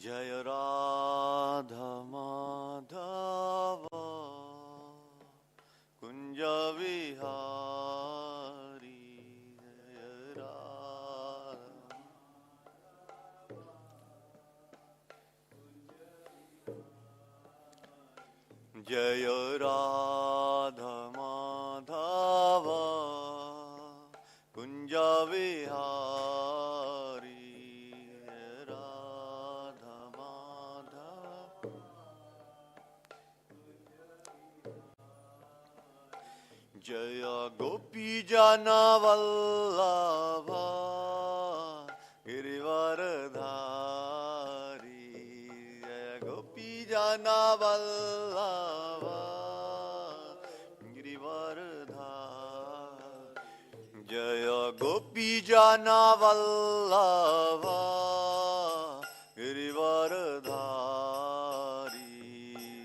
जय राधा माधव कुंज विहारी जय राधा जय राधा माधव कुंज विहारी जय गोपी जन वल्लभ गिरिवरधारी जय गोपी जन वल्लभ गिरिवरधारी जय गोपी जन वल्लभ गिरिवरधारी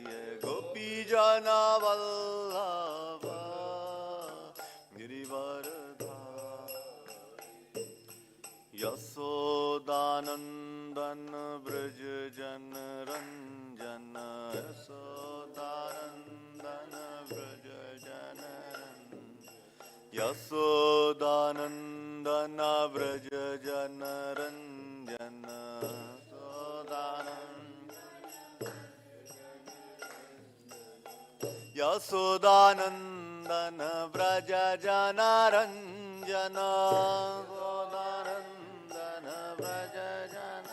जय गोपी जन वल्लभ यशोदानंदन ब्रज जन रंजन यशोदानंदन ब्रज जन यशोदानंदन ब्रज जन रंजन यशोदानंदन ब्रज जन रंजन ब्रज जन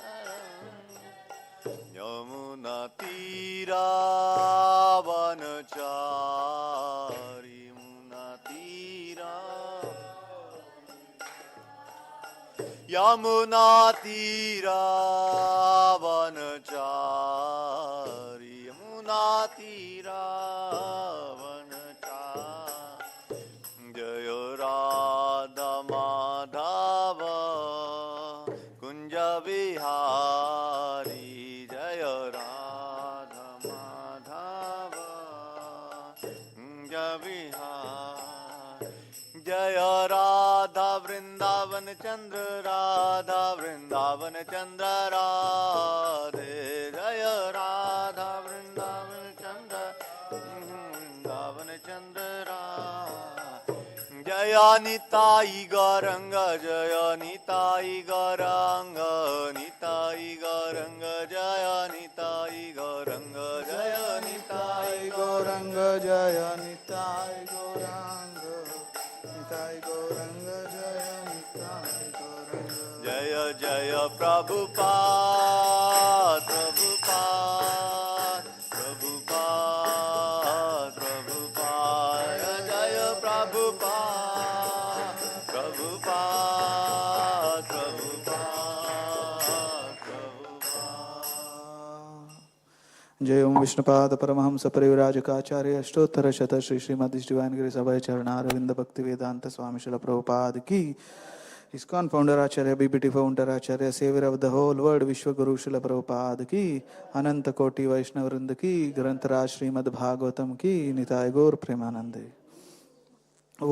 यमुना तीरावनचारी यमुना तीरा यमुना तीरावनचारी यमुना तीरावनचारी जय राधा माधव कुंज विहारी जय राधा माधव कुंज विहारी जय राधा वृंदावन चंद्र राधा वृंदावन चंद्र राधे जय राधा वृंदावन चंद्र वृंदावन चंद्र राधे जय निताई गौरंग जय निताई गौरंग निताई गौरंग जय निताई गौरंग जय निताई गौरंग जय निताई गौरंग निताई गौरंग जय निताई गौरंग जय जय प्रभुपाद प्रभुपाद प्रभुपाद प्रभुपाद जय प्रभुपाद प्रभुपाद प्रभुपाद प्रभुपाद जय ओम विष्णुपाद परमहंस परिव्राजकाचार्य अष्टोत्तर शत श्री श्रीमद डिवाइन ग्रेस अभय चरणारविंद भक्ति वेदांत स्वामी शिल प्रभुपाद की ISKCON founder Acharya BBT founder Acharya savior of the whole world विश्व गुरु शिल प्रभुपाद की अनंत कोटि वैष्णव वृंद की ग्रंथराज श्रीमद् भागवतम की निताय गौर प्रेमानंदे।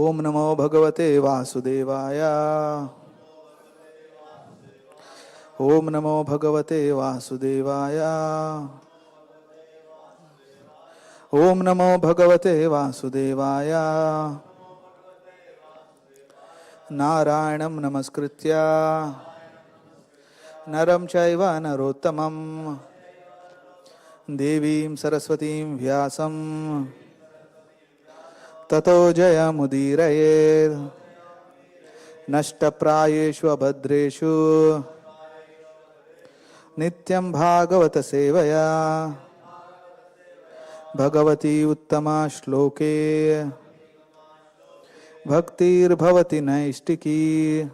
ओम नमो भगवते वासुदेवाय ओम नमो भगवते वासुदेवाय ओम नमो भगवते वासुदेवाय नारायणं नमस्कृत्य नरं चैव नरोत्तमं देवीं सरस्वतीं व्यासं ततो जयमुदीरयेत् नष्टप्रायेषु अभद्रेषु नित्यं भागवत सेवया भगवती उत्तमा श्लोके भक्तिर्भवति नैष्टिकी।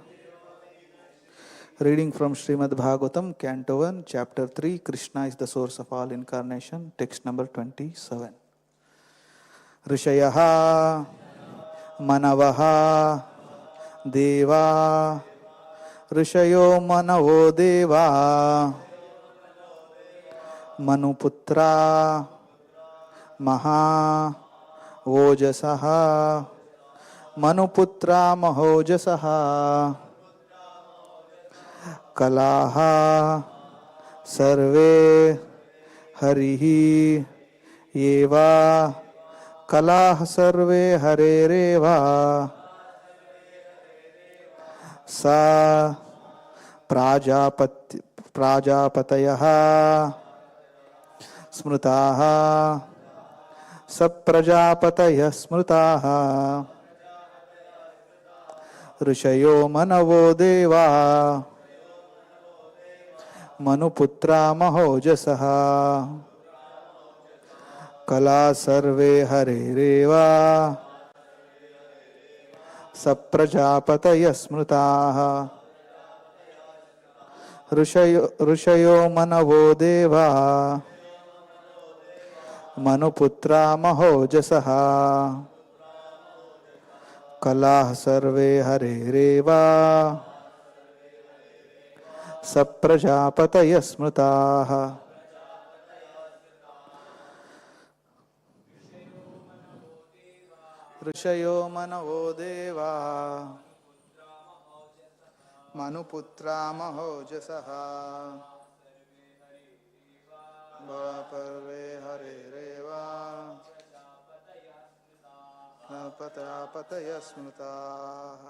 Reading from Srimad Bhagavatam, Canto 1, Chapter 3, Krishna is the source of all incarnation, text number 27. Rishayaha manavaha deva rishayo manavo deva manuputra maha ojasaha मनुपुत्रा महोजसः कलाः सर्वे हरिः एवा कलाः सर्वे हरेरेवा सा प्राजापतयः स्मृताः सप्रजापतयः स्मृताः ऋषयो मनवो देवा मनुपुत्रा महोजसः कला सर्वे हरेरेवा सप्रजापतयः स्मृताः ऋषयो मनवो देवा मनुपुत्रा महोजसः कलाः सर्वे हरेरेवा सप्रजापतयः स्मृताः ऋषयो मनवो देवा मनुपुत्रा महोजसः पर्वे हरेरेवा प्रजापतयः स्मृताः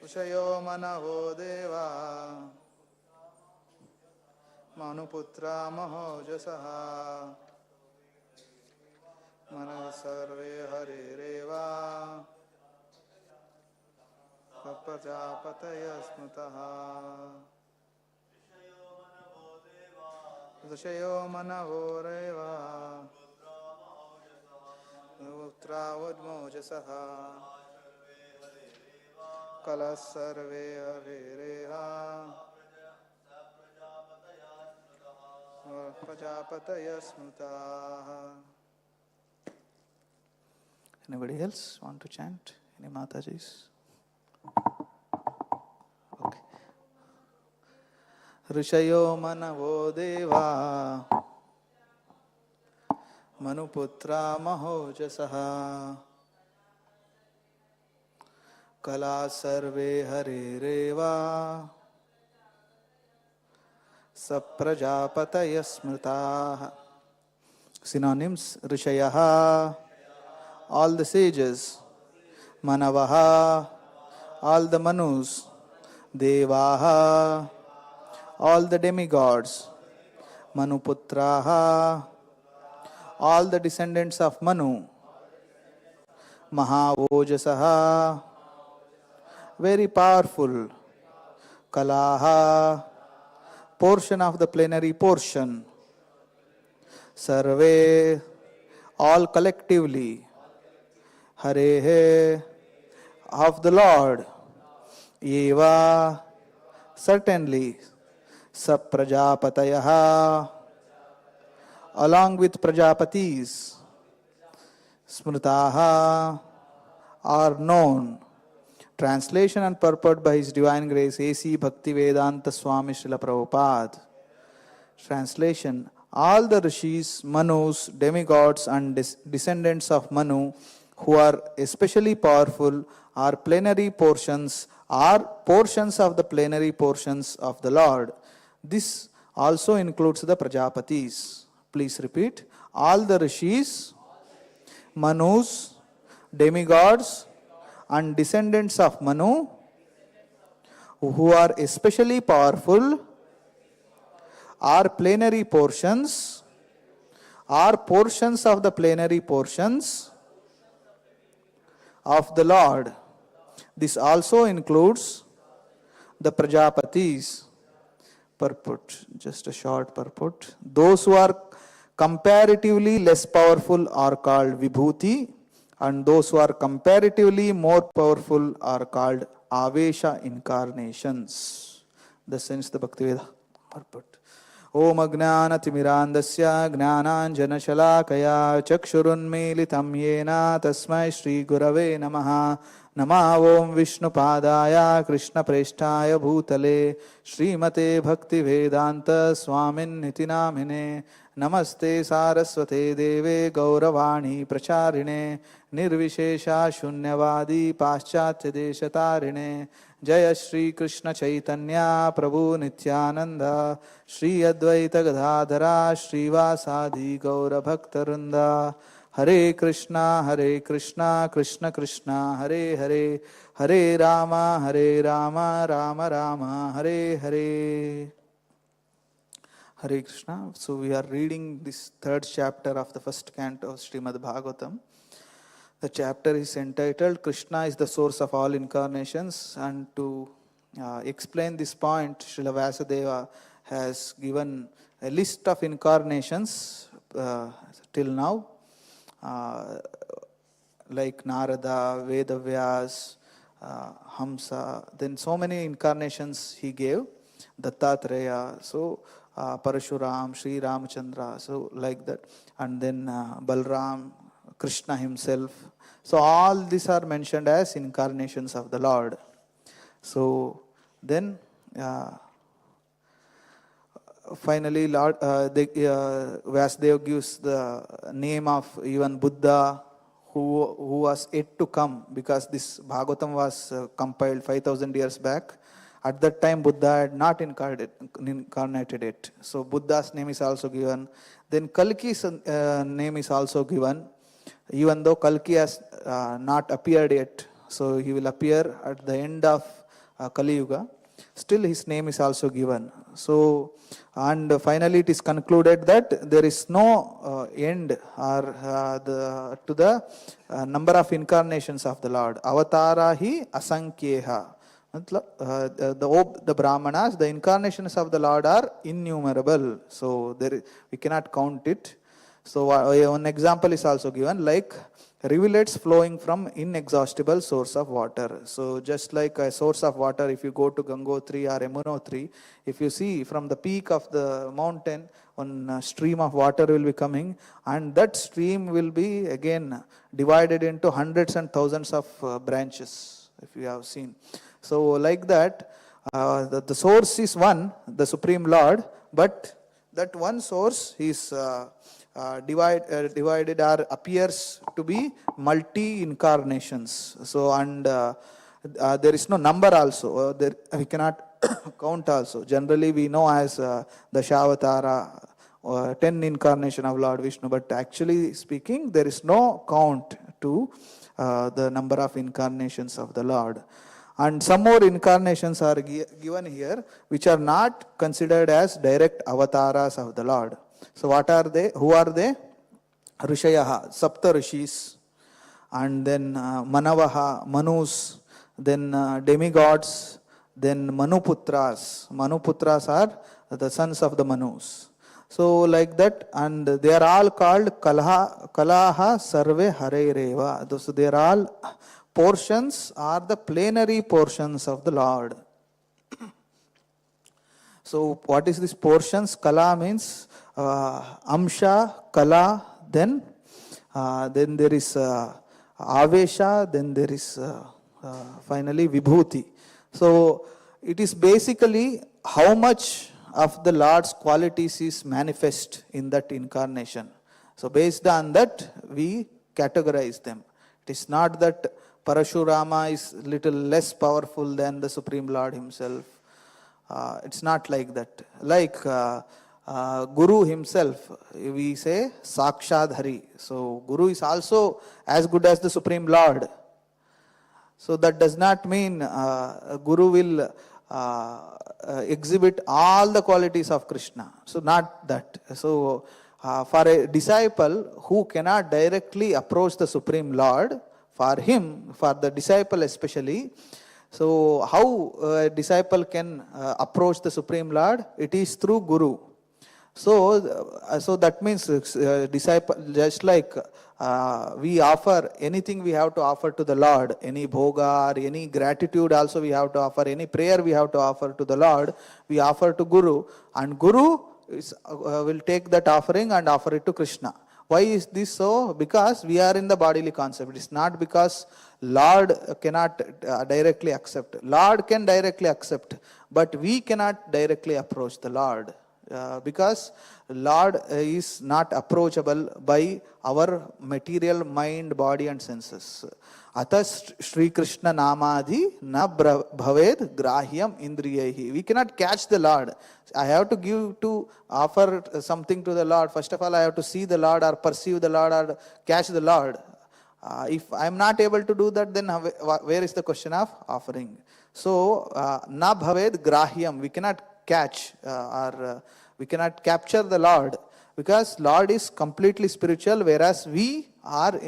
ऋषयो मनवो देवा मनुपुत्रा महोजसः मनः सर्वे हरेरेवा प्रजापतयः स्मृतः ऋषयो मनवो देवा पुत्रा वद्मोजसः कलः सर्वे हरेरेवा प्रजापतयः स्मृताः. Anybody else want to chant? Any Matajis? Okay. ऋषयो मनवो देवा मनुपुत्रा महोजसः कला सर्वे हरेरेवा सप्रजापतयः स्मृताः. Synonyms: ऋषयः, all the sages; manavaha, all the manus; devaha, all the demigods; manuputraha, all the descendants of Manu; mahavojasaha, very powerful; kalaha, portion of the plenary portion; sarve, all collectively; Harehe, of the Lord; Eva, certainly; Saprajapatayaha, along with Prajapatis; Smritaha, are known. Translation and purport by His Divine Grace A.C. Bhaktivedanta Swami Srila Prabhupada. Translation: all the rishis, manus, demigods and descendants of Manu who are especially powerful are plenary portions, are portions of the plenary portions of the Lord. This also includes the Prajapatis. Please repeat. All the rishis, manus, demigods and descendants of Manu who are especially powerful are plenary portions, are portions of the plenary portions of the Lord. This also includes the Prajapatis. Purport, just a short purport. Those who are comparatively less powerful are called Vibhuti, and those who are comparatively more powerful are called Avesha incarnations. Thus sends the Bhaktiveda purport. Om Ajnanatimirandasya Gnananjanashalakaya Chakshurunmilitam Yena Tasmai Shri Gurave Namaha. Nama Om Vishnupadaya Krishna Preshtaya Bhutale Srimate Bhaktivedanta Swamin Nitinamine. Namaste Saraswate Deve Gauravani Pracharine Nirvishesha Shunyavadi Paschatya Deshatarine Jaya Shri Krishna Chaitanya Prabhu Nityananda Shri Advaita Gadadhara Srivasadi Gaura Bhaktarunda Hare Krishna Krishna Krishna Hare Hare Hare Rama Rama Rama Hare Hare. Hare Krishna. So we are reading this third chapter of the first canto of Srimad Bhagavatam. The chapter is entitled Krishna is the source of all incarnations, and to explain this point, Srila Vyasadeva has given a list of incarnations till now, like Narada, Vedavyas, Hamsa, then so many incarnations he gave, Dattatreya, so Parashuram, Sri Ramachandra, so like that, and then Balram, Krishna himself. So all these are mentioned as incarnations of the Lord. So then finally Lord Vyasadeva gives the name of even Buddha who was yet to come, because this Bhagavatam was compiled 5,000 years back. At that time Buddha had not incarnated it. So Buddha's name is also given. Then Kalki's name is also given. Even though Kalki has not appeared yet, so he will appear at the end of Kali Yuga, still his name is also given. So, and finally it is concluded that there is no end or to the number of incarnations of the Lord. Avatara hi asankyeha. The Brahmanas, the incarnations of the Lord are innumerable. So we cannot count it. So one example is also given, like rivulets flowing from inexhaustible source of water. So just like a source of water, if you go to Gangotri or Yamunotri, if you see from the peak of the mountain, one stream of water will be coming, and that stream will be again divided into hundreds and thousands of branches, if you have seen. So like that, the source is one, the Supreme Lord, but that one source is divided or appears to be multi-incarnations. So, and there is no number also. We cannot count also. Generally we know as the Dashavatara, 10 incarnation of Lord Vishnu, but actually speaking there is no count to the number of incarnations of the Lord. And some more incarnations are given here which are not considered as direct avatars of the Lord. So what are they? Who are they? Rishayaha, Sapta Rishis, and then Manavaha, Manus, then demigods, then Manuputras. Manuputras are the sons of the Manus. So like that, and they are all called Kalaha Sarve Harereva. So they are all portions, are the plenary portions of the Lord. So what is this portions? Kala means Amsha, Kala, then there is Avesha, then there is finally Vibhuti. So it is basically how much of the Lord's qualities is manifest in that incarnation. So based on that we categorize them. It is not that Parashurama is little less powerful than the Supreme Lord himself. It's not like that. Like Guru himself, we say Sakshad Hari. So Guru is also as good as the Supreme Lord. So that does not mean Guru will exhibit all the qualities of Krishna. So not that. So for a disciple who cannot directly approach the Supreme Lord, for him, for the disciple especially, so how a disciple can approach the Supreme Lord? It is through Guru. So that means disciple, just like we offer anything we have to offer to the Lord, any bhoga or any gratitude also we have to offer, any prayer we have to offer to the Lord, we offer to Guru, and Guru will take that offering and offer it to Krishna. Why is this so? Because we are in the bodily concept. It is not because Lord cannot directly accept. Lord can directly accept, but we cannot directly approach the Lord. because Lord is not approachable by our material mind, body and senses. Atas Sri Krishna Namadi na bhaved grahyam indriyahi. We cannot catch the Lord. I have to offer something to the Lord. First of all, I have to see the Lord or perceive the Lord or catch the Lord. If I am not able to do that, then where is the question of offering? So, na bhaved grahyam. We cannot catch or we cannot capture the Lord, because Lord is completely spiritual, whereas we are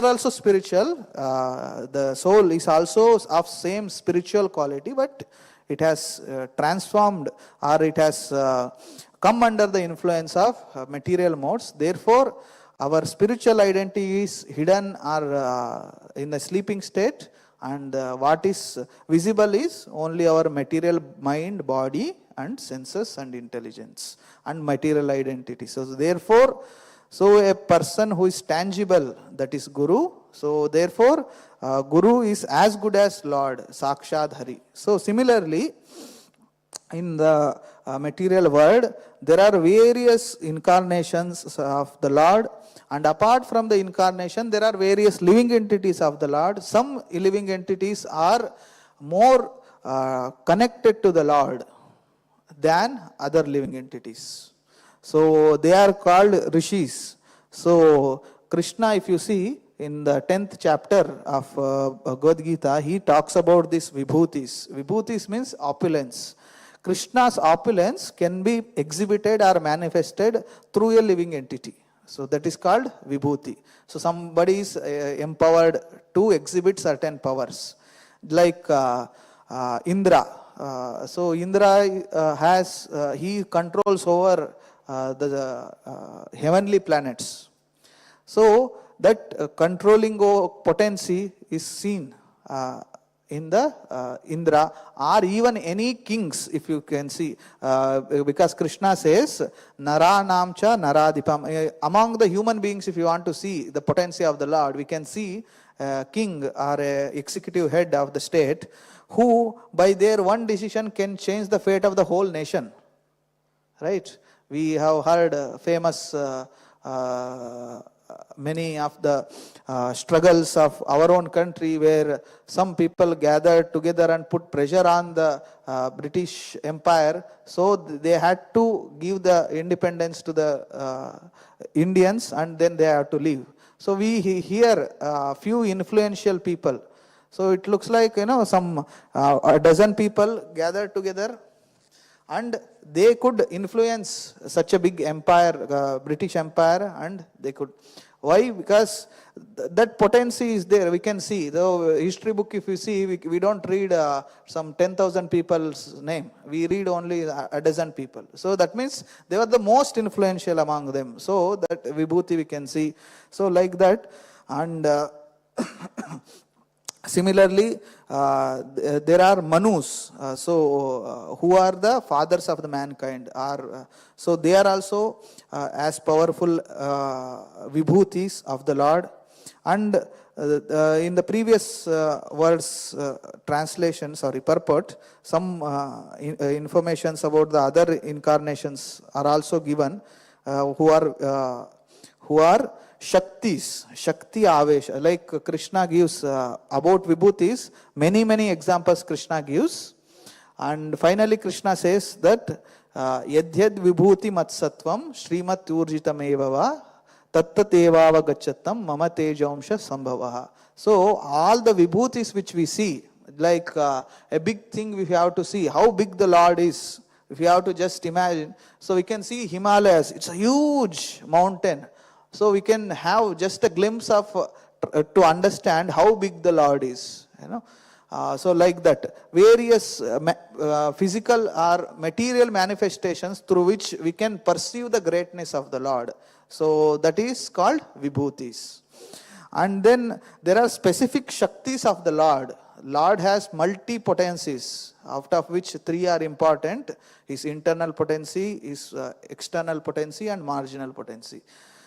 also spiritual. The soul is also of same spiritual quality, but it has transformed, or it has come under the influence of material modes. Therefore, our spiritual identity is hidden or in a sleeping state, and what is visible is only our material mind, body and senses and intelligence and material identity. So therefore, a person who is tangible, that is Guru. So therefore, Guru is as good as Lord, Sakshat Hari. So similarly, in the material world, there are various incarnations of the Lord, and apart from the incarnation, there are various living entities of the Lord. Some living entities are more connected to the Lord than other living entities. So they are called rishis. So Krishna, if you see in the 10th chapter of Bhagavad Gita, he talks about these vibhutis. Vibhutis means opulence. Krishna's opulence can be exhibited or manifested through a living entity. So that is called vibhuti. So somebody is empowered to exhibit certain powers. Like Indra. So Indra he controls over the heavenly planets. So that controlling potency is seen in the Indra, or even any kings, if you can see, because Krishna says Nara Namcha Naradipam. Among the human beings, if you want to see the potency of the Lord, we can see a king or a executive head of the state who by their one decision can change the fate of the whole nation. Right? We have heard famous many of the struggles of our own country, where some people gathered together and put pressure on the British Empire, so they had to give the independence to the Indians, and then they have to leave. So we hear a few influential people. So it looks like, some a dozen people gathered together, and they could influence such a big empire, British Empire, and they could. Why? Because that potency is there. We can see the history book. If you see, we don't read some 10,000 people's name. We read only a dozen people. So that means they were the most influential among them. So that vibhuti we can see. So like that, and similarly, there are Manus, who are the fathers of the mankind. So they are also as powerful vibhutis of the Lord. And in the previous words purport, some informations about the other incarnations are also given, who are Shaktis, Shakti Avesh, like Krishna gives about Vibhutis, many examples Krishna gives. And finally Krishna says that Yadhyad Vibhuti Matsattvam Srimat Urjitam Evava Tattatevava Gachatam Mama Tejamsha Sambhavaha. So all the Vibhutis which we see, like a big thing we have to see, how big the Lord is. If you have to just imagine, so we can see Himalayas, it's a huge mountain. So we can have just a glimpse of to understand how big the Lord is. So like that, various physical or material manifestations through which we can perceive the greatness of the Lord. So that is called vibhutis. And then there are specific shaktis of the Lord. Lord has multi-potencies, out of which three are important: his internal potency, his external potency, and marginal potency.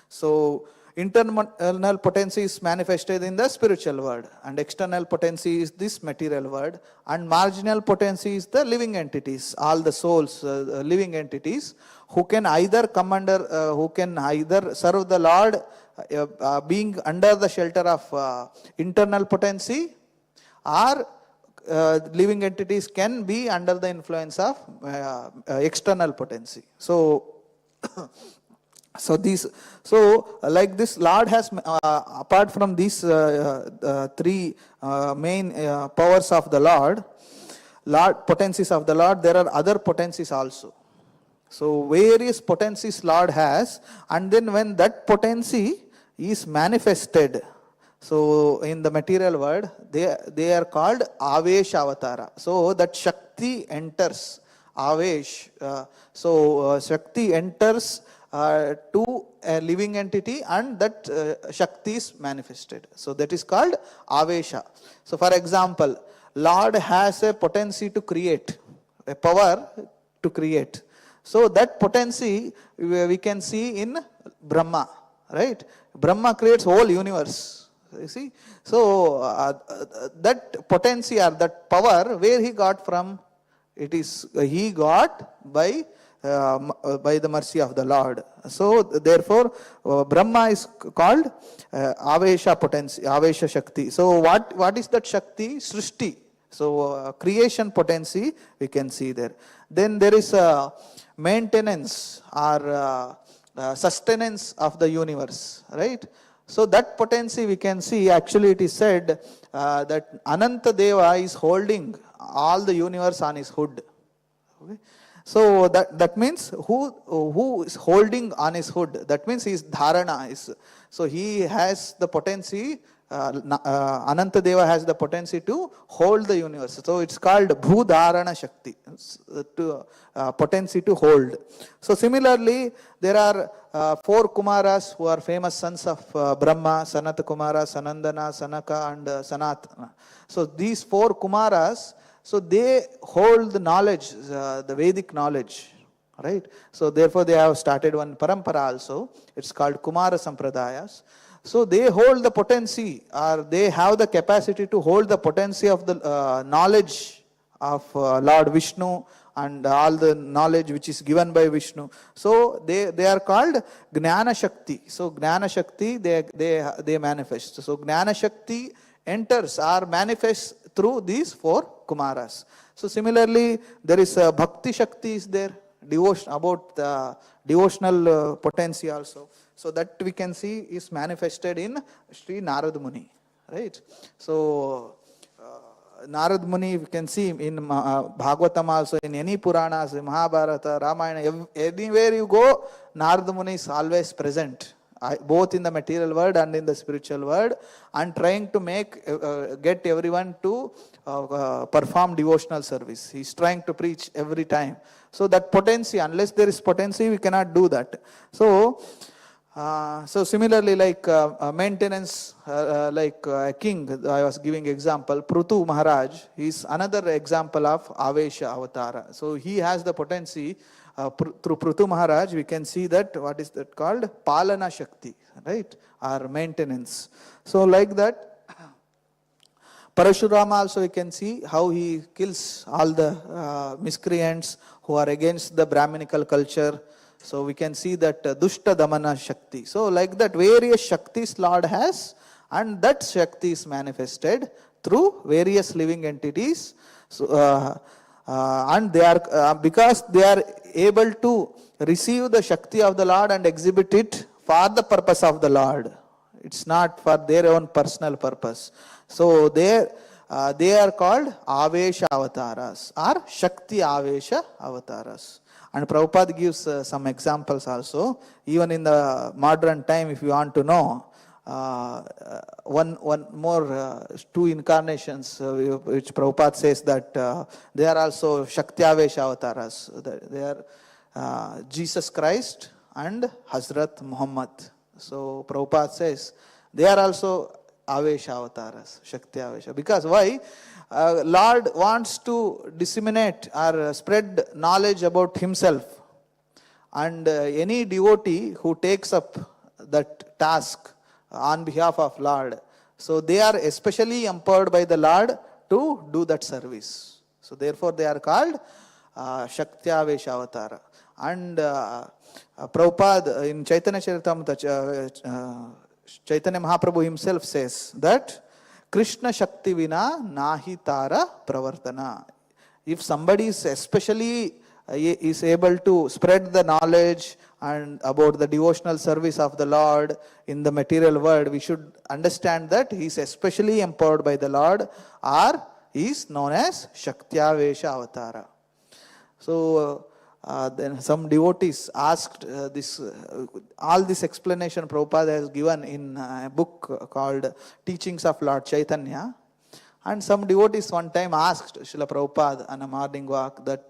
So internal potency is manifested in the spiritual world, and external potency is this material world, and marginal potency is the living entities, all the souls, living entities, who can either come under, who can either serve the Lord being under the shelter of internal potency, or living entities can be under the influence of external potency. So like this, Lord has, apart from these three main powers of the Lord, potencies of the Lord, there are other potencies also. So various potencies Lord has, and then when that potency is manifested, so in the material world, they are called Avesh Avatara. So that Shakti enters, Avesh. Shakti enters to a living entity, and that Shakti is manifested. So that is called Avesha. So for example, Lord has a potency to create, a power to create. So that potency we can see in Brahma, right? Brahma creates whole universe. You see? So that potency or that power, where he got from? It is he got by the mercy of the Lord. So therefore Brahma is called Avesha potency, Avesha Shakti. So what is that Shakti? Srishti. So creation potency we can see there. Then there is maintenance or sustenance of the universe, right? So that potency we can see, actually it is said that Ananta Deva is holding all the universe on his hood. Okay? So that means who is holding on his hood? That means he is dharana. So he has the potency, Ananta Deva has the potency to hold the universe. So it's called Bhudharana Shakti, potency to hold. So similarly, there are 4 Kumaras who are famous sons of Brahma: Sanat Kumara, Sanandana, Sanaka and Sanatana. So these 4 Kumaras, so they hold the knowledge, the Vedic knowledge, right? So therefore they have started one parampara also. It's called Kumara Sampradayas. So they hold the potency, or they have the capacity to hold the potency of the knowledge of Lord Vishnu and all the knowledge which is given by Vishnu. So they are called Gnana Shakti. So Gnana Shakti they manifest. So Gnana Shakti enters or manifests through these 4 Kumaras. So similarly, there is Bhakti Shakti is there, devotion, about the devotional potency also. So that we can see is manifested in Sri Narad Muni, right? So Narad Muni we can see in Bhagavatam also, in any Puranas, in Mahabharata, Ramayana, anywhere you go, Narad Muni is always present, both in the material world and in the spiritual world, and trying to get everyone to perform devotional service. He is trying to preach every time. So that potency, unless there is potency, we cannot do that. So similarly, like maintenance, like a king, I was giving example, Prutu Maharaj is another example of Avesha Avatara. So he has the potency, through Prutu Maharaj, we can see that, what is that called? Palana Shakti, right? Or maintenance. So like that, Parashurama also we can see how he kills all the miscreants who are against the Brahminical culture. So we can see that Dushta Damana Shakti. So like that, various Shaktis Lord has, and that Shakti is manifested through various living entities. So, and they are, because they are able to receive the Shakti of the Lord and exhibit it for the purpose of the Lord. It's not for their own personal purpose. So they are called Avesha Avataras or Shakti Avesha Avataras. And Prabhupada gives some examples also. Even in the modern time, if you want to know, one more 2 incarnations which Prabhupada says that they are also Shakti Avesha Avataras. They are Jesus Christ and Hazrat Muhammad. So Prabhupada says they are also Avesha Avataras, Shakti Avesha. Because why? Lord wants to disseminate or spread knowledge about himself. And any devotee who takes up that task on behalf of Lord. So they are especially empowered by the Lord to do that service. So therefore they are called Shaktavesha Avatara. And Prabhupada in Chaitanya Charitamrita, Chaitanya Mahaprabhu himself says that Krishna Shakti Vina Nahi Tara Pravartana. If somebody is especially is able to spread the knowledge and about the devotional service of the Lord in the material world, we should understand that he is especially empowered by the Lord, or he is known as Shaktyavesha Avatara. So then some devotees asked all this explanation Prabhupada has given in a book called Teachings of Lord Chaitanya. And some devotees one time asked Srila Prabhupada on a morning walk that,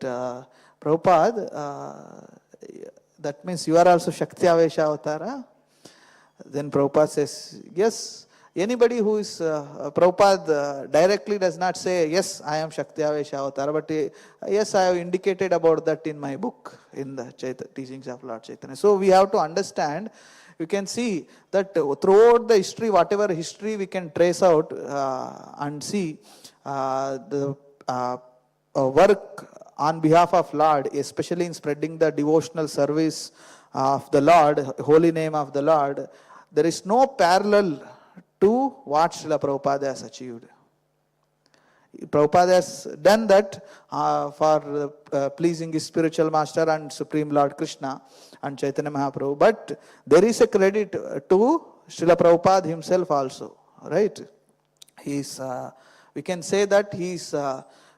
Prabhupada, that means you are also Shaktyavesha Avatara? Then Prabhupada says, yes. Anybody who is, Prabhupada directly does not say, yes, I am Shaktyavesha Avatara, but yes, I have indicated about that in my book, in the Teachings of Lord Chaitanya. So we have to understand, you can see that throughout the history, whatever history we can trace out and see the work on behalf of Lord, especially in spreading the devotional service of the Lord, holy name of the Lord, there is no parallel to what Srila Prabhupada has achieved. Prabhupada has done that for pleasing his spiritual master and Supreme Lord Krishna and Chaitanya Mahaprabhu. But there is a credit to Srila Prabhupada himself also, right? He's, we can say that he's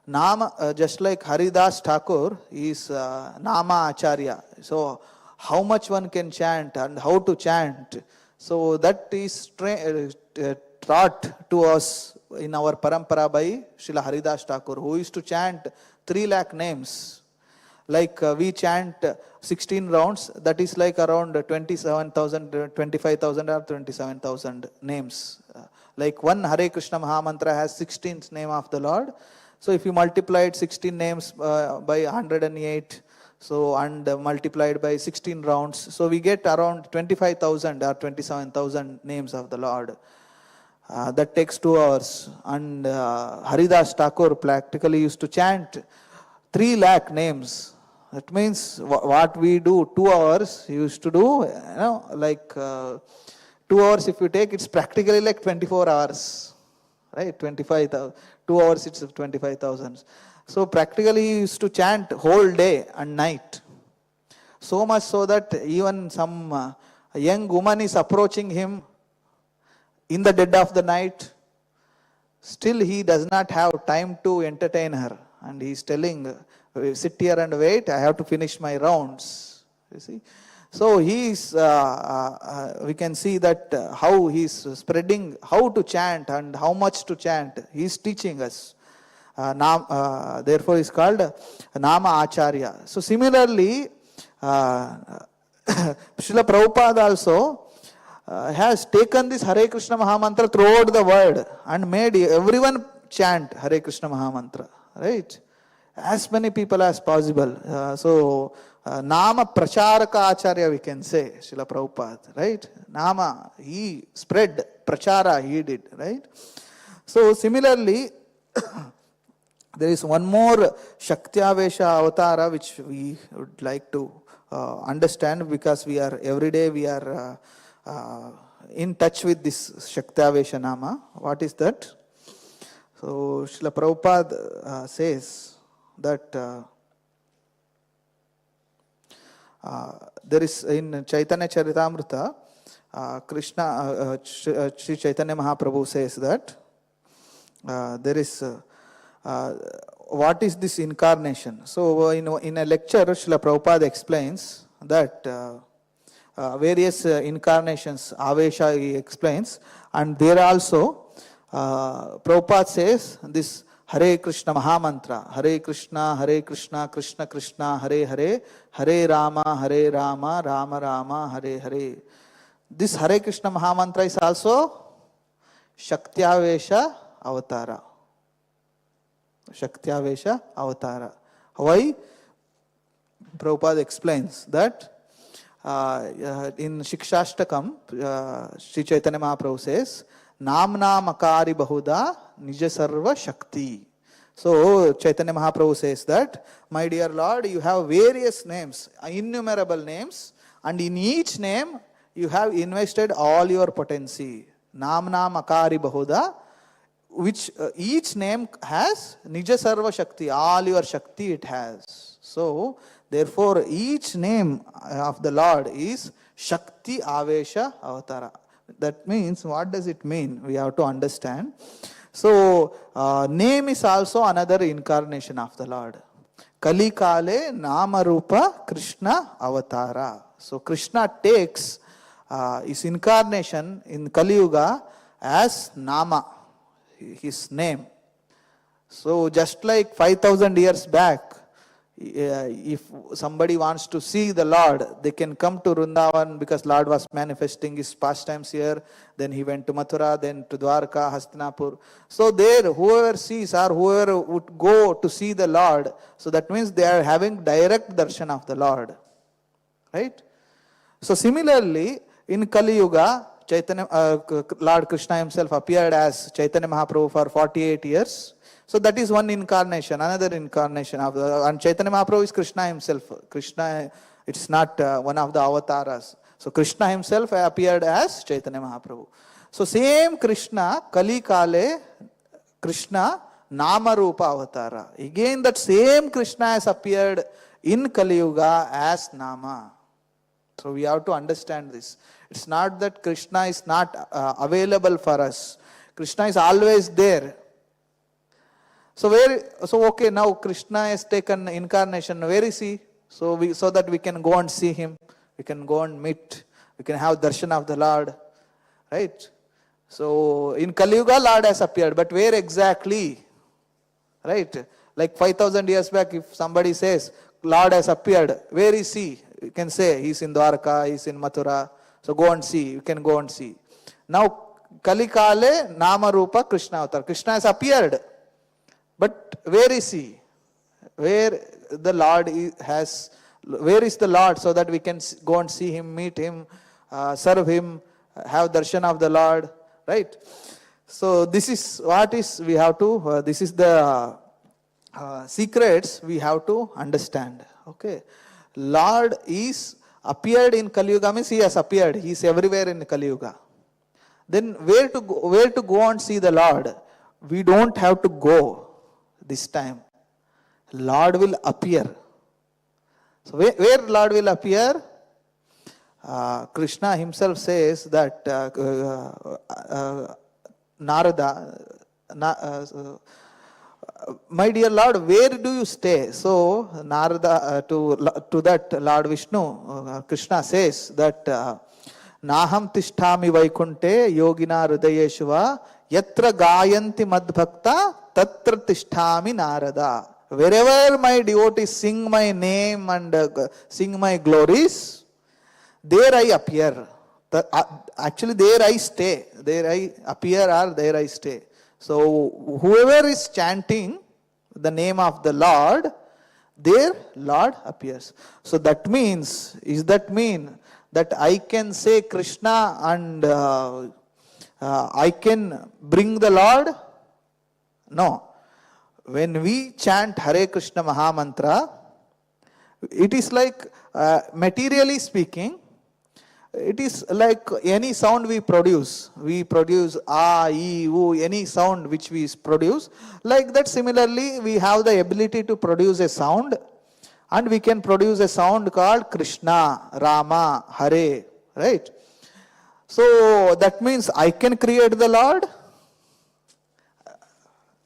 Nama, just like Haridas Thakur, is Nama Acharya. So how much one can chant and how to chant. So that is taught to us in our parampara by Srila Haridas Thakur, who used to chant 3 lakh names. Like we chant 16 rounds, that is like around 27,000, 25,000 or 27,000 names. Like one Hare Krishna Mahamantra has 16th name of the Lord. So if you multiplied 16 names by 108, so and multiplied by 16 rounds, so we get around 25,000 or 27,000 names of the Lord. That takes 2 hours. And Haridas Thakur practically used to chant 3 lakh names. That means what we do 2 hours, he used to do, like 2 hours if you take, it's practically like 24 hours, right? 25,000, 2 hours it's 25,000. So practically he used to chant whole day and night. So much so that even some young woman is approaching him in the dead of the night. Still he does not have time to entertain her. And he is telling, sit here and wait, I have to finish my rounds. You see. So he is, we can see that how he is spreading, how to chant and how much to chant. He is teaching us. Therefore is called Nama Acharya. So similarly, Srila Prabhupada also has taken this Hare Krishna Mahamantra throughout the world and made everyone chant Hare Krishna Mahamantra, right? As many people as possible. Nama Pracharaka Acharya we can say, Srila Prabhupada, right? Nama, he spread, Prachara he did, right? So similarly, there is one more Shaktyavesha Avatara which we would like to understand, because we are every day we are in touch with this Shaktyavesha Nama. What is that? So Srila Prabhupada says that there is in Chaitanya Charitamrita, Krishna, Sri Chaitanya Mahaprabhu says that there is what is this incarnation? So in a lecture, Srila Prabhupada explains that various incarnations, Avesha he explains, and there also Prabhupada says this Hare Krishna Mahamantra, Hare Krishna, Krishna Krishna, Hare Hare, Hare Rama, Rama Rama, Hare Hare. This Hare Krishna Mahamantra is also Shaktyavesha Avatara. Shaktyavesha Avatara. Why? Prabhupada explains that in Shikshashtakam, Sri Chaitanya Mahaprabhu says, Namna Makari Bahuda Nija Sarva Shakti. So Chaitanya Mahaprabhu says that, my dear Lord, you have various names, innumerable names, and in each name you have invested all your potency. Namna Makari Bahuda, which each name has Nija Sarva Shakti, all your Shakti it has. So, therefore, each name of the Lord is Shakti Avesha Avatara. That means, what does it mean? We have to understand. So, name is also another incarnation of the Lord. Kali Kale Namarupa Krishna Avatara. So, Krishna takes his incarnation in Kali Yuga as Nama, his name. So, just like 5,000 years back, if somebody wants to see the Lord, they can come to Vrindavan because Lord was manifesting his pastimes here. Then he went to Mathura, then to Dwarka, Hastinapur. So there, whoever sees or whoever would go to see the Lord, so that means they are having direct darshan of the Lord. Right? So similarly, in Kali Yuga, Lord Krishna himself appeared as Chaitanya Mahaprabhu for 48 years. So that is one incarnation, another incarnation of and Chaitanya Mahaprabhu is Krishna himself. Krishna, it's not one of the avatars. So Krishna himself appeared as Chaitanya Mahaprabhu. So same Krishna, Kali Kale, Krishna, Nama Rupa Avatara. Again that same Krishna has appeared in Kali Yuga as Nama. So we have to understand this. It's not that Krishna is not available for us. Krishna is always there. So okay, now Krishna has taken incarnation. Where is he? So that we can go and see him. We can go and meet. We can have darshan of the Lord. Right? So in Kali Yuga, Lord has appeared. But where exactly? Right? Like 5,000 years back, if somebody says, Lord has appeared, where is he? You can say, he's in Dwarka, he's in Mathura. So go and see. You can go and see. Now, Kali Kale, Nama Rupa, Krishna Avatar. Krishna has appeared. But where is he? Where the Lord has, where is the Lord, so that we can go and see him, meet him, serve him, have darshan of the Lord, right? So this is what is we have to, this is the secrets we have to understand. Okay. Lord is appeared in Kali Yuga, means he has appeared. He is everywhere in Kali Yuga. Then where to go and see the Lord? We don't have to go this time. Lord will appear. So where Lord will appear? Krishna himself says that Narada, my dear Lord, where do you stay? So Narada to that Lord Vishnu, Krishna says that Naham tishtami vaikunte yogina hridayeshva yatra gayanti madbhakta tatra tishtami Narada. Wherever my devotees sing my name and sing my glories, there I appear. Actually, there I stay. There I appear or there I stay. So, whoever is chanting the name of the Lord, there Lord appears. So, that means, is that mean that I can say Krishna and I can bring the Lord? No. When we chant Hare Krishna Mahamantra, it is like, materially speaking, it is like any sound we produce. We produce A, I, U, any sound which we produce. Like that, similarly, we have the ability to produce a sound, and we can produce a sound called Krishna, Rama, Hare, right? So that means I can create the Lord?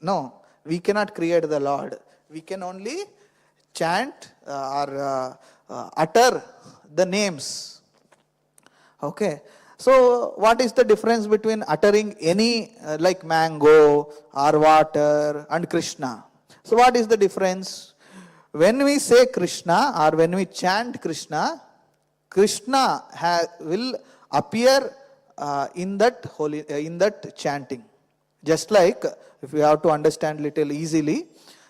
No. We cannot create the Lord. We can only chant or utter the names. Okay. So, what is the difference between uttering any like mango or water and Krishna? So, what is the difference? When we say Krishna or when we chant Krishna, Krishna will appear in that chanting. Just like, if we have to understand little easily,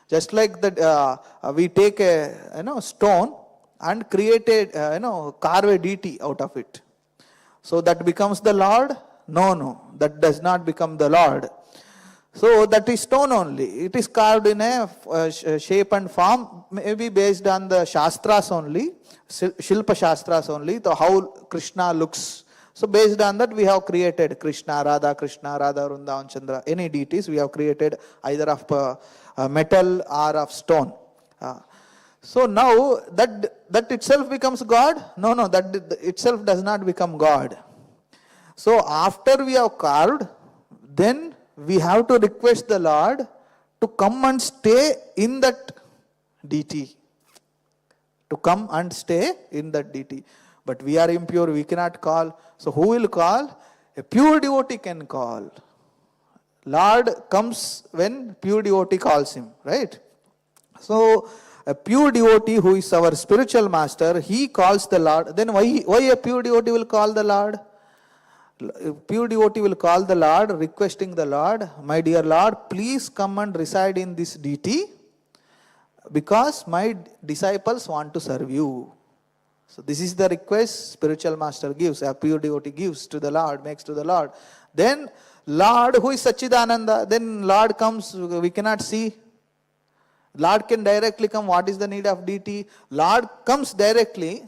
just like that we take a stone and created, carve a deity out of it. So that becomes the Lord? No, that does not become the Lord. So that is stone only. It is carved in a shape and form, maybe based on the Shastras only, Shilpa Shastras only, how Krishna looks. So based on that we have created Krishna, Radha Vrindavan Chandra, any deities we have created either of metal or of stone. So now that itself becomes God? No, that itself does not become God. So after we have carved, then we have to request the Lord to come and stay in that deity. To come and stay in that deity. But we are impure, we cannot call. So who will call? A pure devotee can call. Lord comes when pure devotee calls him, right? So a pure devotee who is our spiritual master, he calls the Lord. Then why a pure devotee will call the Lord? Pure devotee will call the Lord, requesting the Lord, my dear Lord, please come and reside in this deity because my disciples want to serve you. So this is the request spiritual master gives, a pure devotee gives to the Lord, makes to the Lord. Then Lord who is Sachidananda, then Lord comes, we cannot see. Lord can directly come, what is the need of deity? Lord comes directly.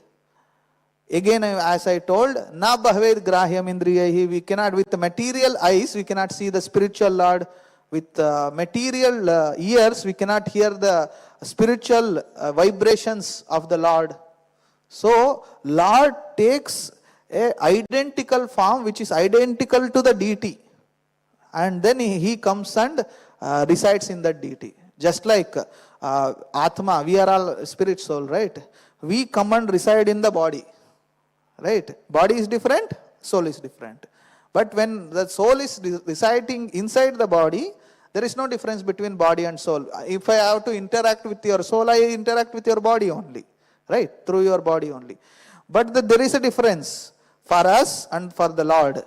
Again, as I told, na bhaved grahyam indriyahi, we cannot, with the material eyes, we cannot see the spiritual Lord. With material ears, we cannot hear the spiritual vibrations of the Lord. So, Lord takes a identical form which is identical to the deity. And then he comes and resides in that deity. Just like Atma, we are all spirit soul, right? We come and reside in the body. Right? Body is different, soul is different. But when the soul is residing inside the body, there is no difference between body and soul. If I have to interact with your soul, I interact with your body only. Right? Through your body only. But there is a difference for us and for the Lord.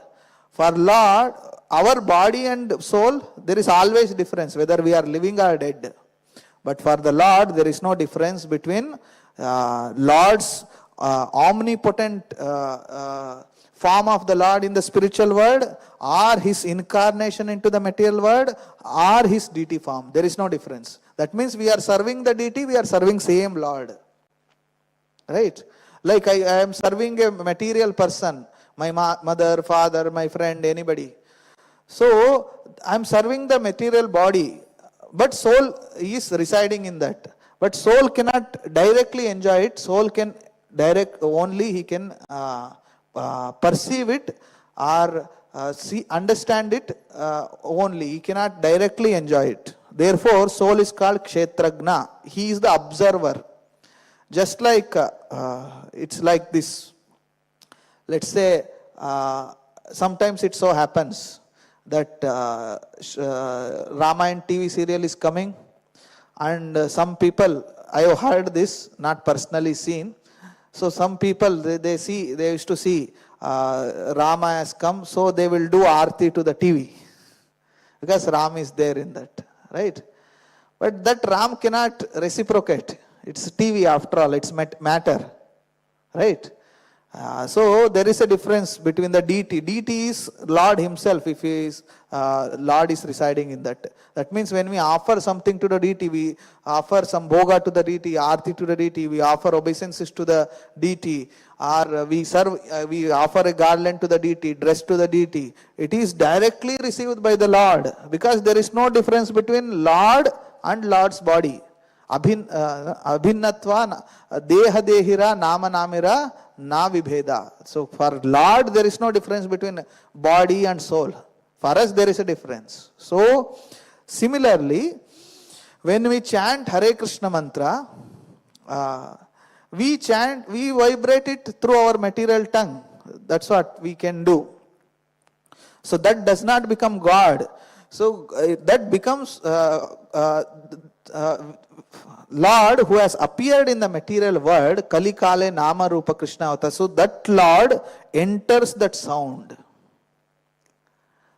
For Lord, our body and soul, there is always difference, whether we are living or dead. But for the Lord, there is no difference between Lord's omnipotent form of the Lord in the spiritual world, or his incarnation into the material world, or his deity form. There is no difference. That means we are serving the deity, we are serving same Lord. Right? Like I am serving a material person, my mother, father, my friend, anybody. So I am serving the material body, but soul is residing in that. But soul cannot directly enjoy it. Soul can only he can perceive it or understand it only. He cannot directly enjoy it. Therefore, soul is called Kshetragna. He is the observer. Just like it's like this. Let's say sometimes it so happens that Ramayana TV serial is coming, and some people, I have heard this, not personally seen. So some people they used to see Rama has come, so they will do Aarti to the TV because Ram is there in that, right? But that Ram cannot reciprocate. It's TV after all, it's matter, right? So there is a difference between the deity. Deity is Lord himself, if he is, Lord is residing in that. That means when we offer something to the deity, we offer some bhoga to the deity, aarti to the deity, we offer obeisances to the deity, or we offer a garland to the deity, dress to the deity. It is directly received by the Lord, because there is no difference between Lord and Lord's body. Abhinnatva deha dehira nama namira na vibheda. So for Lord there is no difference between body and soul. For us there is a difference. So similarly, when we chant Hare Krishna mantra, we vibrate it through our material tongue. That's what we can do. So that does not become God. So that becomes Lord who has appeared in the material world, Kali Kale Nama Rupa Krishna Avata. So that Lord enters that sound.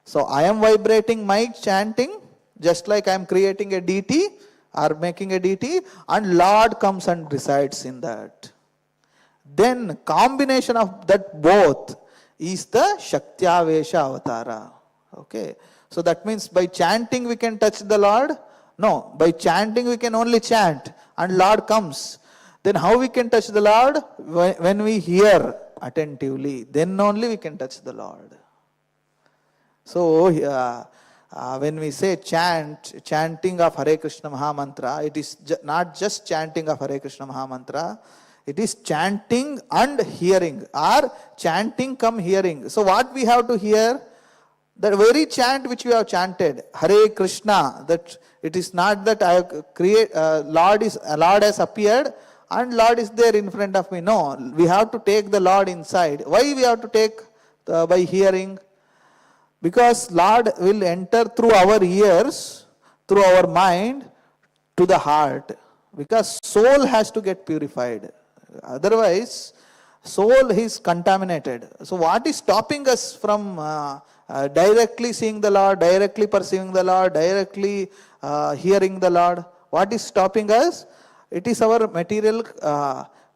So I am vibrating my chanting, just like I am creating a deity or making a deity, and Lord comes and resides in that. then combination of that both is the Shaktyavesha Avatara. Okay. So that means by chanting we can touch the Lord? No. By chanting we can only chant and Lord comes. Then how we can touch the Lord? When we hear attentively, then only we can touch the Lord. So when we say chanting of Hare Krishna Mahamantra, it is not just chanting of Hare Krishna Mahamantra, it is chanting and hearing, or chanting come hearing. So what we have to hear? The very chant which we have chanted, Hare Krishna, that it is not that I create, Lord has appeared and Lord is there in front of me. No, we have to take the Lord inside. Why we have to take by hearing? Because Lord will enter through our ears, through our mind, to the heart. Because soul has to get purified. Otherwise, soul is contaminated. So what is stopping us from directly seeing the Lord, directly perceiving the Lord, directly hearing the Lord? What is stopping us? It is our material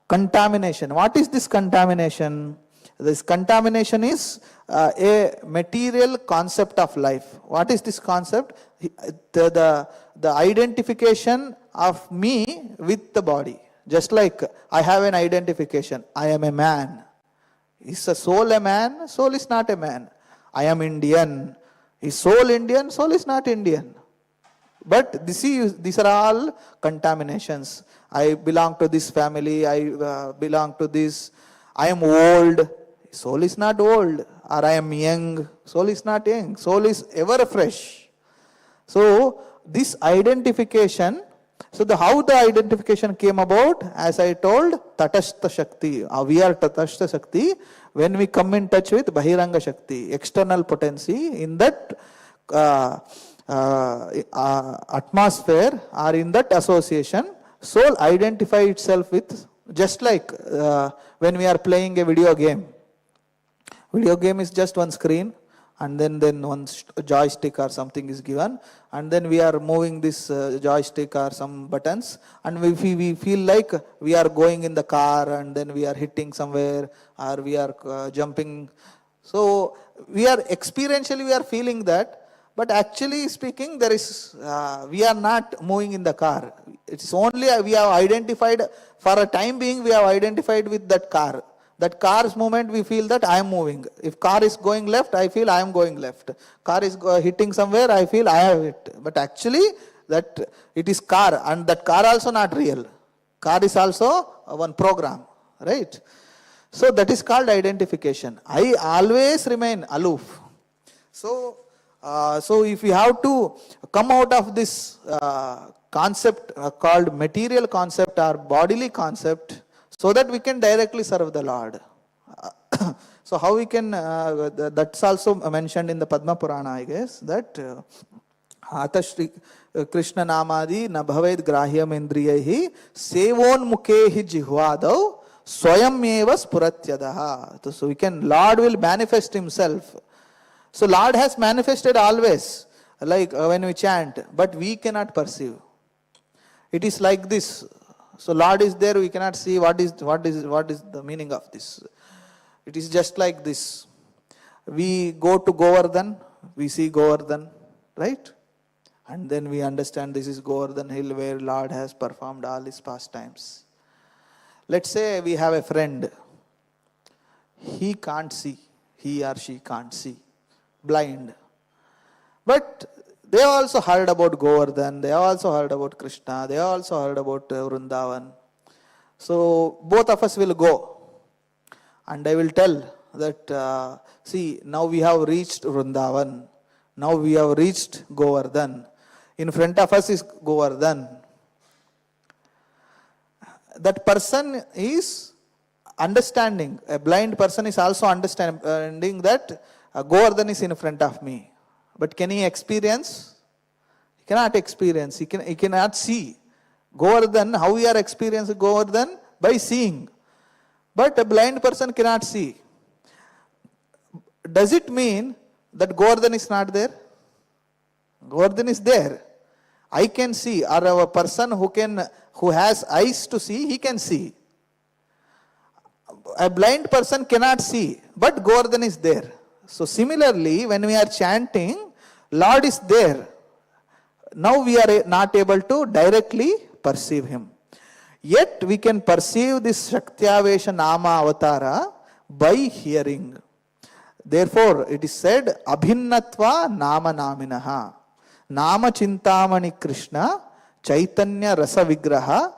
contamination. What is this contamination? This contamination is a material concept of life. What is this concept? The identification of me with the body. Just like I have an identification. I am a man. Is the soul a man? Soul is not a man. I am Indian. Is soul Indian? Soul is not Indian. But these are all contaminations. I belong to this family. I belong to this. I am old. Soul is not old. Or I am young. Soul is not young. Soul is ever fresh. So this identification, how the identification came about, as I told, Tatashta Shakti. We are Tatashta Shakti when we come in touch with Bahiranga Shakti, external potency. In that atmosphere or in that association, soul identify itself with, just like when we are playing a video game. Video game is just one screen and then one joystick or something is given, and then we are moving this joystick or some buttons, and we feel like we are going in the car and then we are hitting somewhere or we are jumping. So we are experientially we are feeling that, but actually speaking there is we are not moving in the car. It's only we have identified, for a time being we have identified with that car. That car's movement, we feel that I am moving. If car is going left, I feel I am going left. Car is hitting somewhere, I feel I have hit. But actually, that it is car, and that car also not real. Car is also one program, right? So that is called identification. I always remain aloof. So if we have to come out of this concept called material concept or bodily concept, so that we can directly serve the Lord. So how we can, that's also mentioned in the Padma Purana, I guess, that Hata Shri Krishna Namadi Nabhaved Grahyam Indriyahi Sevon Mukehi Jihvadav Swayam Eva Spuratyadaha. So we can, Lord will manifest himself. So Lord has manifested always, like when we chant, but we cannot perceive. It is like this. So Lord is there, we cannot see what is the meaning of this. It is just like this. We go to Govardhan, we see Govardhan, right? And then we understand this is Govardhan hill where Lord has performed all his pastimes. Let's say we have a friend. He can't see. He or she can't see. Blind. But they also heard about Govardhan, they also heard about Krishna, they also heard about Vrindavan. So both of us will go. And I will tell that, see, now we have reached Vrindavan. Now we have reached Govardhan. In front of us is Govardhan. That person is understanding. A blind person is also understanding that Govardhan is in front of me. But can he experience? He cannot experience. He cannot see. Govardhan, how we are experiencing Govardhan? By seeing. But a blind person cannot see. Does it mean that Govardhan is not there? Govardhan is there. I can see, or a person who has eyes to see, he can see. a blind person cannot see, but Govardhan is there. So similarly, when we are chanting, Lord is there. Now we are not able to directly perceive him. Yet we can perceive this Shaktyavesha Nama Avatara by hearing. Therefore, it is said, Abhinnatva Nama Naminaha. Nama Chintamani Krishna, Chaitanya Rasa Vigraha,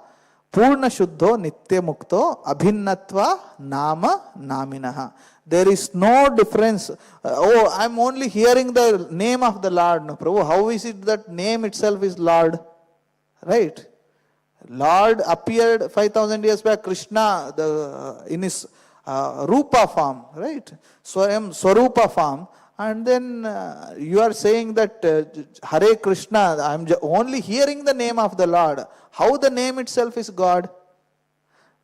Purna Shuddho Nitya Mukto, Abhinnatva Nama Naminaha. There is no difference. I am only hearing the name of the Lord. No, Prabhu, how is it that name itself is Lord? Right? Lord appeared 5,000 years back, Krishna, in his Rupa form, right? Swarupa form. And then you are saying that Hare Krishna, I am only hearing the name of the Lord. How the name itself is God?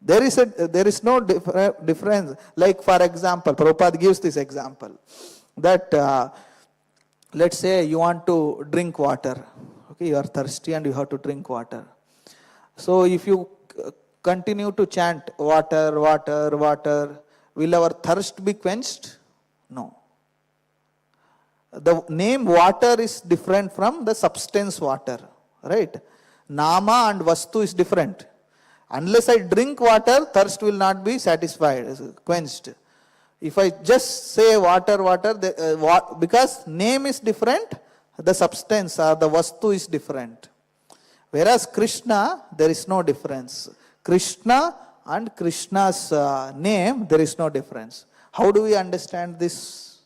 There is no difference. Like for example, Prabhupada gives this example that let's say you want to drink water. Okay, you are thirsty and you have to drink water. So if you continue to chant water, water, water, will our thirst be quenched? No. The name water is different from the substance water, right? Nama and Vastu is different. Unless I drink water, thirst will not be satisfied, quenched. If I just say water, water, because name is different, the substance or the Vastu is different. Whereas Krishna, there is no difference. Krishna and Krishna's name, there is no difference. How do we understand this?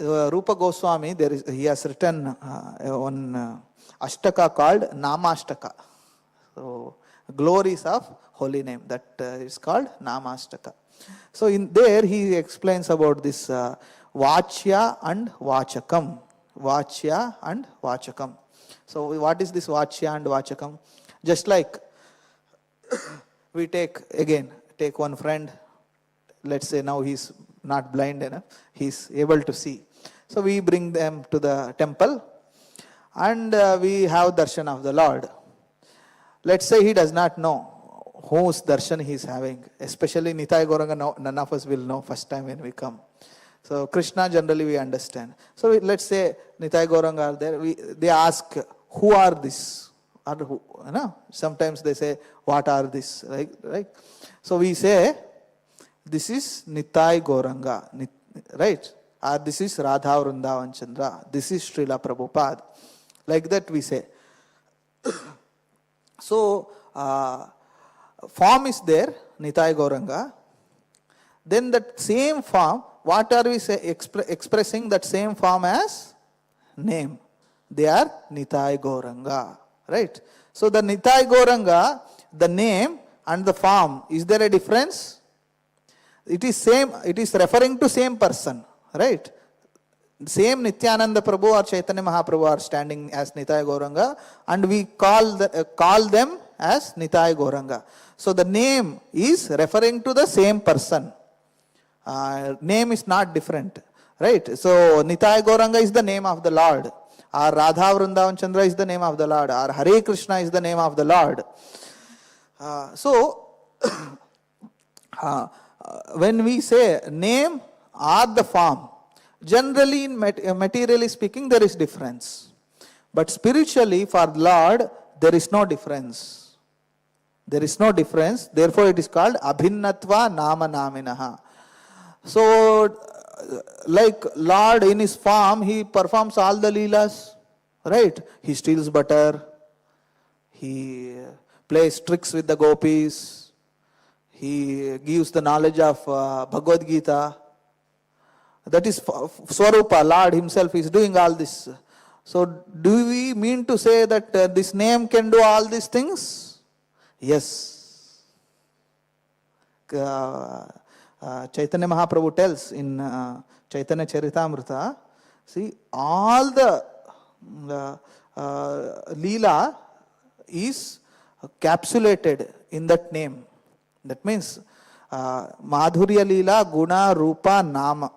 Rupa Goswami, he has written one Ashtaka called Namashtaka. So, glories of holy name, that is called Namashtaka. So in there he explains about this Vachya and Vachakam. Vachya and Vachakam. So what is this Vachya and Vachakam? Just like we take one friend, let's say now he's not blind enough, he's able to see. So we bring them to the temple and we have darshan of the Lord. Let's say he does not know whose darshan he is having. Especially Nitai Gauranga, none of us will know first time when we come. So Krishna generally we understand. So let's say Nitai Gauranga are there. They ask, who are this? Or who, you know? Sometimes they say, what are this? Right? So we say, this is Nitai Gauranga. Right? Or this is Radha Vrindavan Chandra. This is Srila Prabhupada. Like that we say. So, form is there, Nitai Gauranga. Then that same form, what are we expressing that same form as? Name. They are Nitai Gauranga. Right? So the Nitai Gauranga, the name and the form, is there a difference? It is same, it is referring to same person. Right? Same Nityananda Prabhu or Chaitanya Mahaprabhu are standing as Nitai Gauranga and we call them as Nitai Gauranga. So the name is referring to the same person. Name is not different. Right? So Nitai Gauranga is the name of the Lord. Or Radha Vrindavan Chandra is the name of the Lord. Or Hare Krishna is the name of the Lord. When we say name or the form, generally, materially speaking, there is difference. But spiritually, for Lord, there is no difference. There is no difference. Therefore, it is called Abhinnatva Nama Naminaha. So, like Lord in his form, he performs all the leelas. Right? He steals butter. He plays tricks with the gopis. He gives the knowledge of Bhagavad Gita. That is Swarupa, Lord himself is doing all this. So do we mean to say that this name can do all these things? Yes. Chaitanya Mahaprabhu tells in Chaitanya Charitamrita, see, all the Leela is capsulated in that name. That means Madhurya Leela, Guna, Rupa, Nama.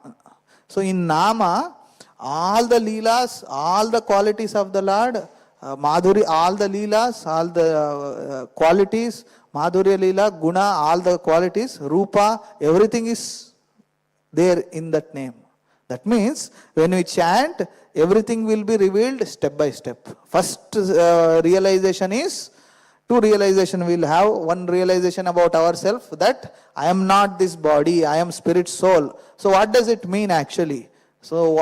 So in Nama, all the Leelas, all the qualities of the Lord Madhuri, all the leelas, all the qualities, Madhurya Leela, Guna, all the qualities, Rupa, everything is there in that name. That means when we chant, everything will be revealed step by step. First realization is, two realization we will have. One realization about ourselves, that I am not this body, I am spirit soul. So what does it mean actually? So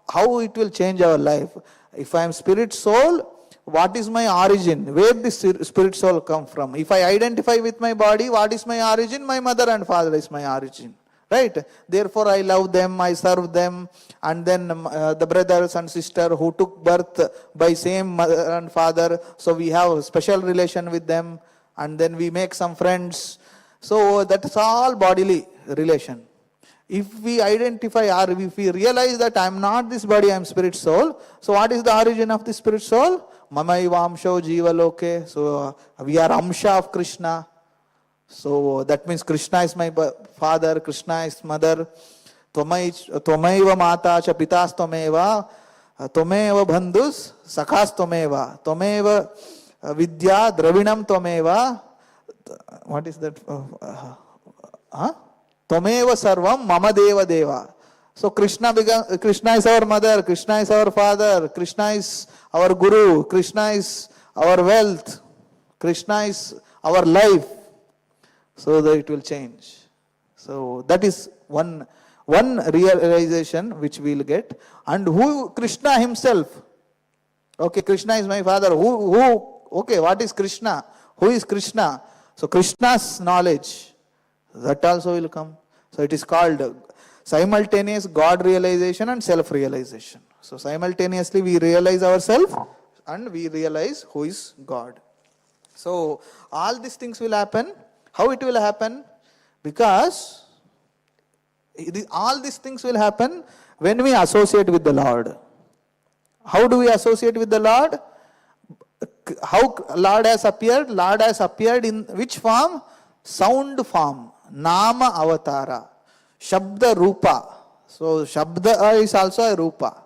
how it will change our life? If I am spirit soul, what is my origin? Where this spirit soul come from? If I identify with my body, what is my origin? My mother and father is my origin. Right? Therefore I love them, I serve them, and then the brothers and sister who took birth by same mother and father, so we have a special relation with them, and then we make some friends. So that is all bodily relation. If we identify or if we realize that I am not this body, I am spirit soul, so what is the origin of the spirit soul? Mamaiva amsho jiva loke. So we are amsha of Krishna. So that means Krishna is my father, Krishna is mother. Tvamaiva mata cha pitas tvameva, tvameva bandhus sakhas tvameva, tvameva vidya dravinam tvameva. What is that? Tvameva sarvam mama deva deva. So Krishna is our mother, Krishna is our father, Krishna is our guru, Krishna is our wealth, Krishna is our life. So that it will change. So that is one realization which we will get. And who Krishna himself? Okay, Krishna is my father. Okay, what is Krishna? Who is Krishna? So Krishna's knowledge, that also will come. So it is called simultaneous God realization and self-realization. So simultaneously we realize ourselves and we realize who is God. So all these things will happen. How it will happen? Because all these things will happen when we associate with the Lord. How do we associate with the Lord? How Lord has appeared? Lord has appeared in which form? Sound form. Nama avatara. Shabda rupa. So Shabda is also a rupa.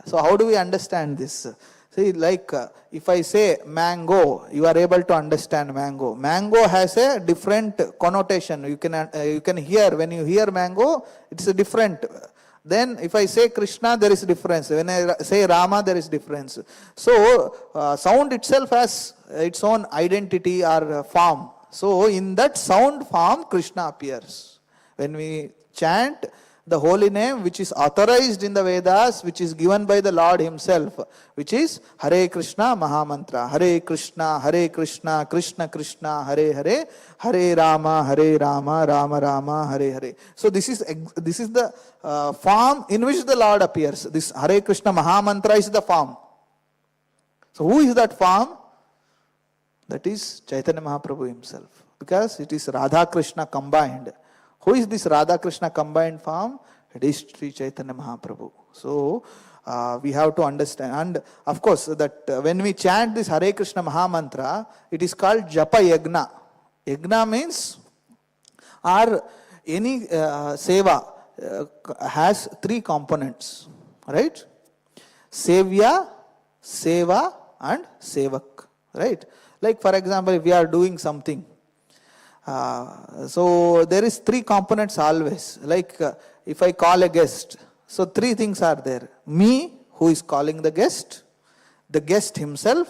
So how do we understand this? See, like if I say mango, you are able to understand mango. Mango has a different connotation. You can hear, when you hear mango, it's a different. Then if I say Krishna, there is difference. When I say Rama, there is difference. So sound itself has its own identity or form. So in that sound form, Krishna appears. When we chant the holy name which is authorized in the Vedas, which is given by the Lord himself, which is Hare Krishna Mahamantra. Hare Krishna, Krishna Krishna, Hare Hare, Hare Rama, Rama Rama, Hare Hare. So this is the form in which the Lord appears. This Hare Krishna Mahamantra is the form. So who is that form? That is Chaitanya Mahaprabhu himself. Because it is Radha Krishna combined. Who is this Radha Krishna combined form? It is Sri Chaitanya Mahaprabhu. So we have to understand. And of course, that when we chant this Hare Krishna Mahamantra, it is called Japa Yagna. Yagna means, or any seva has three components, right? Sevya, Seva and Sevak, right? Like for example, if we are doing something, so there is three components always. Like if I call a guest, so three things are there. Me, who is calling the guest himself,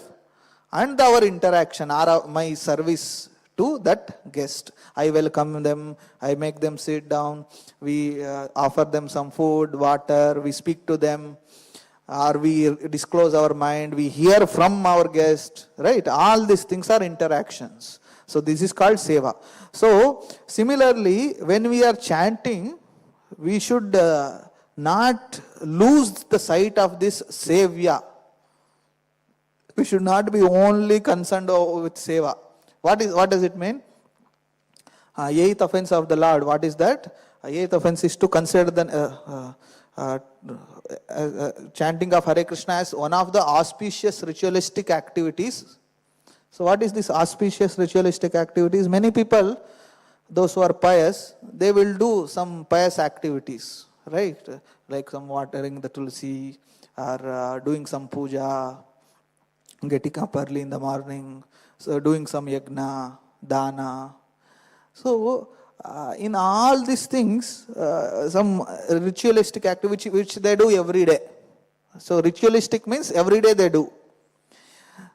and our interaction or my service to that guest. I welcome them, I make them sit down, we offer them some food, water, we speak to them, or we disclose our mind, we hear from our guest, right? All these things are interactions. So this is called seva. So similarly, when we are chanting, we should not lose the sight of this sevya. We should not be only concerned with seva. What does it mean? Eighth offense of the Lord. What is that? Eighth offense is to consider the chanting of Hare Krishna as one of the auspicious ritualistic activities. So what is this auspicious ritualistic activities? Many people, those who are pious, they will do some pious activities, right? Like some watering the tulsi, or doing some puja, getting up early in the morning, so doing some yagna, dana. So, in all these things, some ritualistic activity which they do every day. So, ritualistic means every day they do.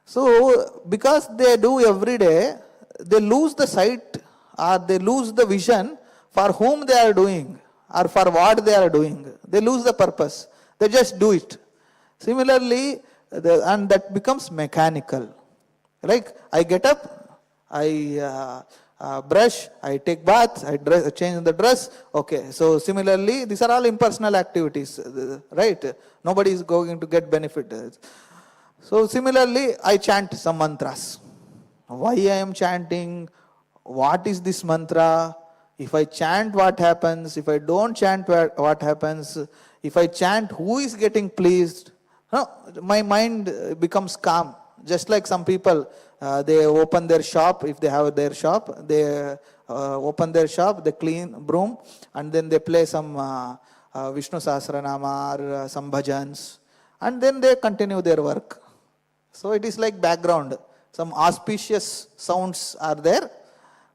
So, because they do every day, they lose the sight or they lose the vision for whom they are doing or for what they are doing. They lose the purpose. They just do it. Similarly, and that becomes mechanical. Like I get up, I brush, I take bath, I change the dress. Okay, so similarly, these are all impersonal activities, right? Nobody is going to get benefit. So similarly, I chant some mantras. Why I am chanting? What is this mantra? If I chant, what happens? If I don't chant, what happens? If I chant, who is getting pleased? No, my mind becomes calm. Just like some people, they open their shop, if they have their shop, they open their shop, they clean broom, and then they play some Vishnu Sahasranama or some bhajans, and then they continue their work. So it is like background. Some auspicious sounds are there,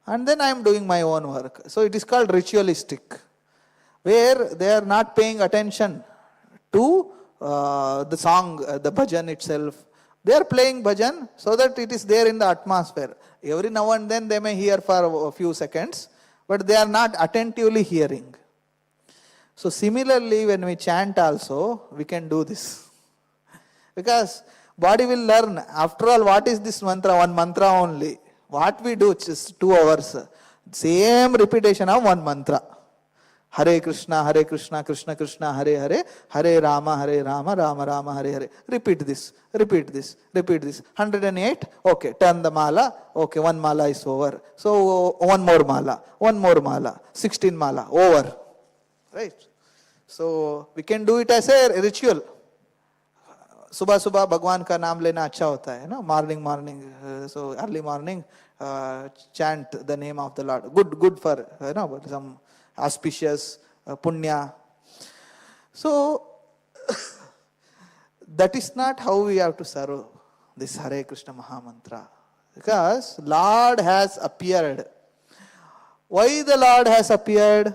and then I am doing my own work. So it is called ritualistic, where they are not paying attention to the song, the bhajan itself. They are playing bhajan so that it is there in the atmosphere. Every now and then they may hear for a few seconds, but they are not attentively hearing. So similarly, when we chant also, we can do this. Because body will learn, after all, what is this mantra? One mantra only. What we do, just 2 hours. Same repetition of one mantra. Hare Krishna, Krishna Krishna, Hare Hare, Hare Rama, Rama Rama, Hare Hare. Repeat this, repeat this, repeat this. 108, okay, turn the mala, okay, 1 mala is over. So, 1 more mala, 16 mala, over. Right? So, we can do it as a ritual. सुबह सुबह भगवान का नाम लेना अच्छा होता है ना, morning, so early morning, chant the name of the Lord. Good for, some auspicious punya. So that is not how we have to serve this Hare Krishna Maha Mantra, because Lord has appeared. Why the Lord has appeared?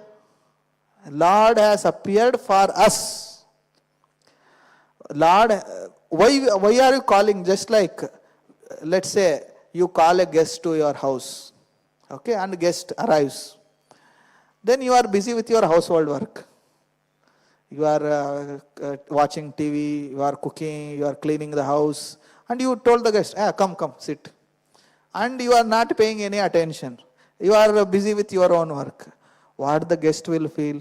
Lord has appeared for us. Lord, why are you calling? Just like, let's say you call a guest to your house, okay, and guest arrives. Then you are busy with your household work. You are watching TV, you are cooking, you are cleaning the house, and you told the guest, come, sit. And you are not paying any attention. You are busy with your own work. What the guest will feel?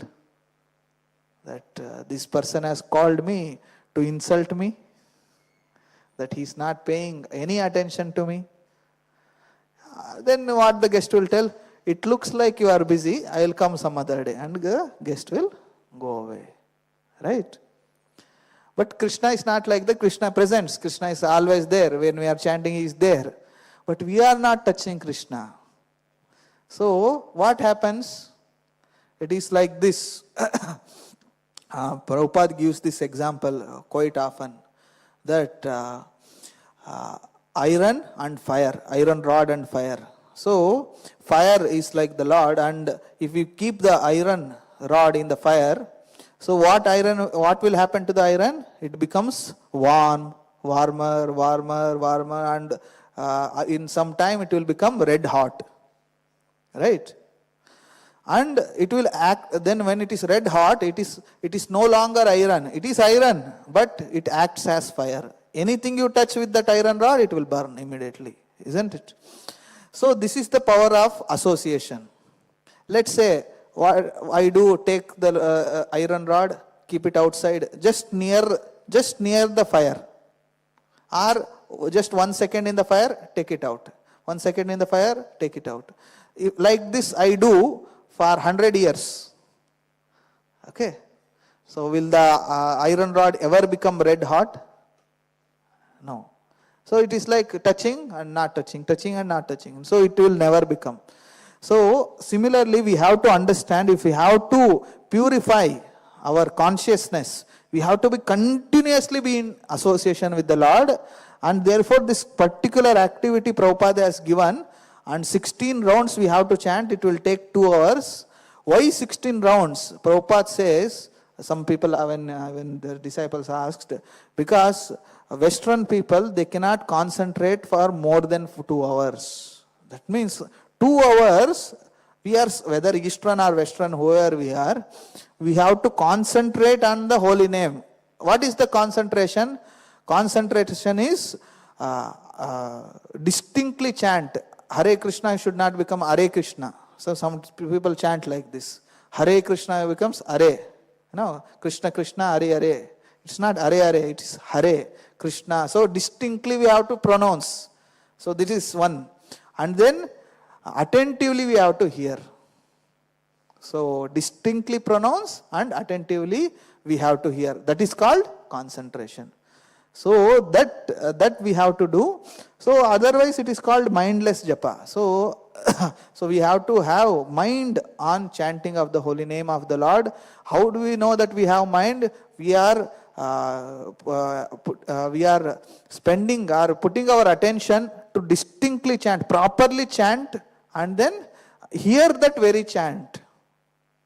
That this person has called me to insult me, that he is not paying any attention to me. Then what the guest will tell? It looks like you are busy, I will come some other day. And the guest will go away. Right? But Krishna is not like that. Krishna presents. Krishna is always there. When we are chanting, he is there. But we are not touching Krishna. So what happens? It is like this. Prabhupada gives this example quite often, that iron and fire, iron rod and fire. So fire is like the Lord, and if we keep the iron rod in the fire, so what will happen to the iron? It becomes warmer, and in some time it will become red hot. Right? And it will act, then when it is red hot, it is no longer iron. It is iron, but it acts as fire. Anything you touch with that iron rod, it will burn immediately. Isn't it? So this is the power of association. Let's say, what I do, take the iron rod, keep it outside, just near the fire. Or just 1 second in the fire, take it out. 1 second in the fire, take it out. Like this I do for 100 years. Okay. So will the iron rod ever become red hot? No. So it is like touching and not touching, touching and not touching. So it will never become. So similarly, we have to understand, if we have to purify our consciousness, We have to be continuously be in association with the Lord, and therefore this particular activity Prabhupada has given, and 16 rounds we have to chant. It will take 2 hours. Why 16 rounds? Prabhupada says, some people, when their disciples asked, because Western people, they cannot concentrate for more than 2 hours. That means 2 hours, we are, whether Eastern or Western, whoever we are, we have to concentrate on the holy name. What is the concentration? Concentration is distinctly chant. Hare Krishna should not become Hare Krishna. So some people chant like this. Hare Krishna becomes Hare. No, Krishna Krishna, Hare Hare. It's not Hare Hare, it is Hare Krishna. So distinctly we have to pronounce. So this is one. And then attentively we have to hear. So distinctly pronounce and attentively we have to hear. That is called concentration. So that we have to do. So otherwise it is called mindless japa. So so we have to have mind on chanting of the holy name of the Lord. How do we know that we have mind? We are spending or putting our attention to distinctly chant, properly chant, and then hear that very chant.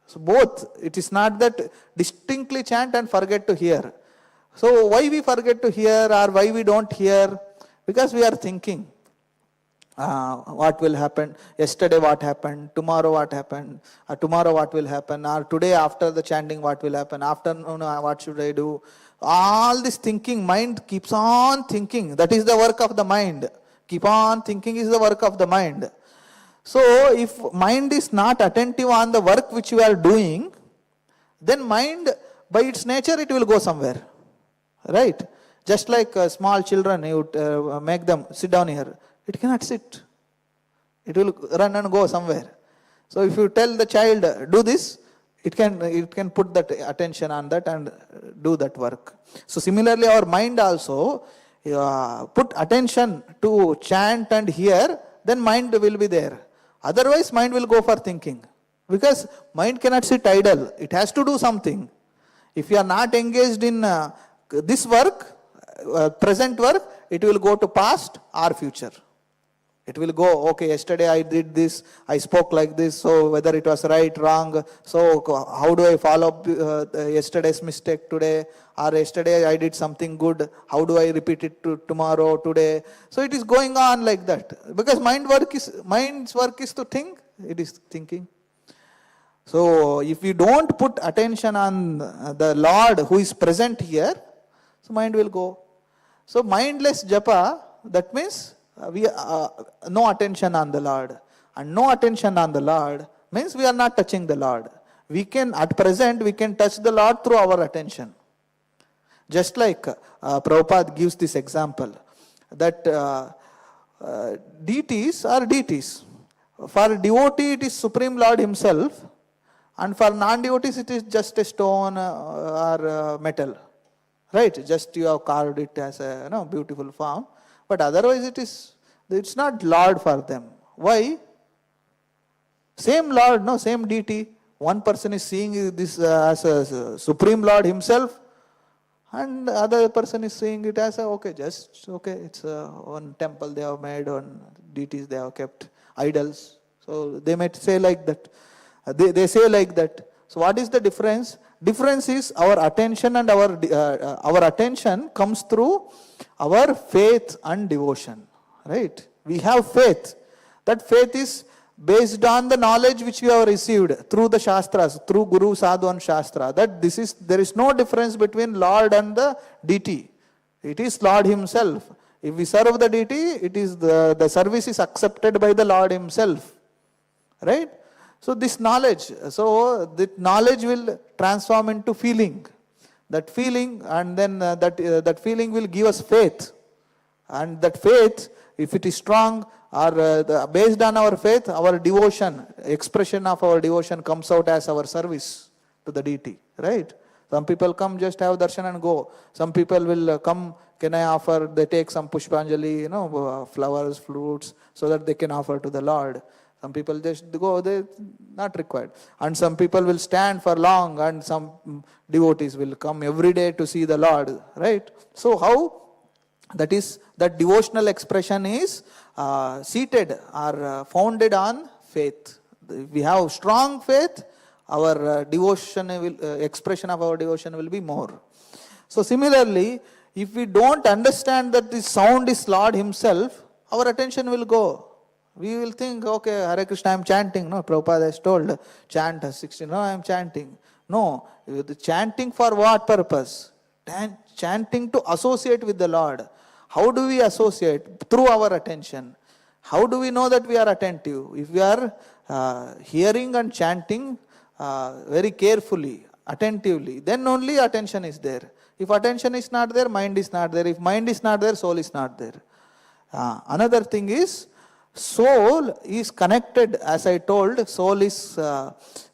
So both, it is not that distinctly chant and forget to hear. So why we forget to hear or why we don't hear? Because we are thinking. What will happen, yesterday what happened, tomorrow what happened, tomorrow what will happen, or today after the chanting what will happen, afternoon what should I do. All this thinking, mind keeps on thinking. That is the work of the mind. Keep on thinking is the work of the mind. So if mind is not attentive on the work which you are doing, then mind by its nature it will go somewhere. Right? Just like small children, you make them sit down here. It cannot sit. It will run and go somewhere. So if you tell the child, do this, it can put that attention on that and do that work. So similarly, our mind also put attention to chant and hear, then mind will be there. Otherwise, mind will go for thinking. Because mind cannot sit idle. It has to do something. If you are not engaged in this work, present work, it will go to past or future. It will go, okay, yesterday I did this, I spoke like this, so whether it was right, wrong, so how do I follow up yesterday's mistake today, or yesterday I did something good, how do I repeat it tomorrow, today? So it is going on like that. Because mind's work is to think, it is thinking. So if you don't put attention on the Lord who is present here, so mind will go. So mindless japa, that means no attention on the Lord. And no attention on the Lord means we are not touching the Lord. We can, at present, we can touch the Lord through our attention. Just like Prabhupada gives this example, that deities are deities. For devotee, it is Supreme Lord Himself, and for non-devotees, it is just a stone or metal. Right? Just you have carved it as a beautiful form. But otherwise it's not Lord for them. Why? Same Lord, same deity. One person is seeing this as a Supreme Lord Himself, and the other person is seeing it as it's one temple they have made, one deities they have kept, idols. So they might say like that. They say like that. So what is the difference? Difference is our attention, and our attention comes through our faith and devotion. Right? We have faith. That faith is based on the knowledge which we have received through the Shastras, through Guru, Sadhu and Shastra. That there is no difference between Lord and the deity. It is Lord Himself. If we serve the deity, it is the service is accepted by the Lord Himself. Right? So this knowledge, that knowledge will transform into feeling. That feeling, and then that feeling will give us faith. And that faith, if it is strong, or based on our faith, our devotion, expression of our devotion comes out as our service to the deity. Right? Some people come, just have darshan and go. Some people will come, can I offer, they take some pushpanjali, flowers, fruits, so that they can offer to the Lord. Some people just go, they not required. And some people will stand for long, and some devotees will come every day to see the Lord, right? So how that devotional expression is seated or founded on faith. If we have strong faith, our devotion will, expression of our devotion will be more. So similarly, if we don't understand that the sound is Lord Himself, our attention will go. We will think, okay, Hare Krishna, I am chanting. No, Prabhupada has told, chant 16. No, I am chanting. No, the chanting for what purpose? Chanting to associate with the Lord. How do we associate? Through our attention. How do we know that we are attentive? If we are hearing and chanting very carefully, attentively, then only attention is there. If attention is not there, mind is not there. If mind is not there, soul is not there. Another thing is, soul is connected, as I told, soul is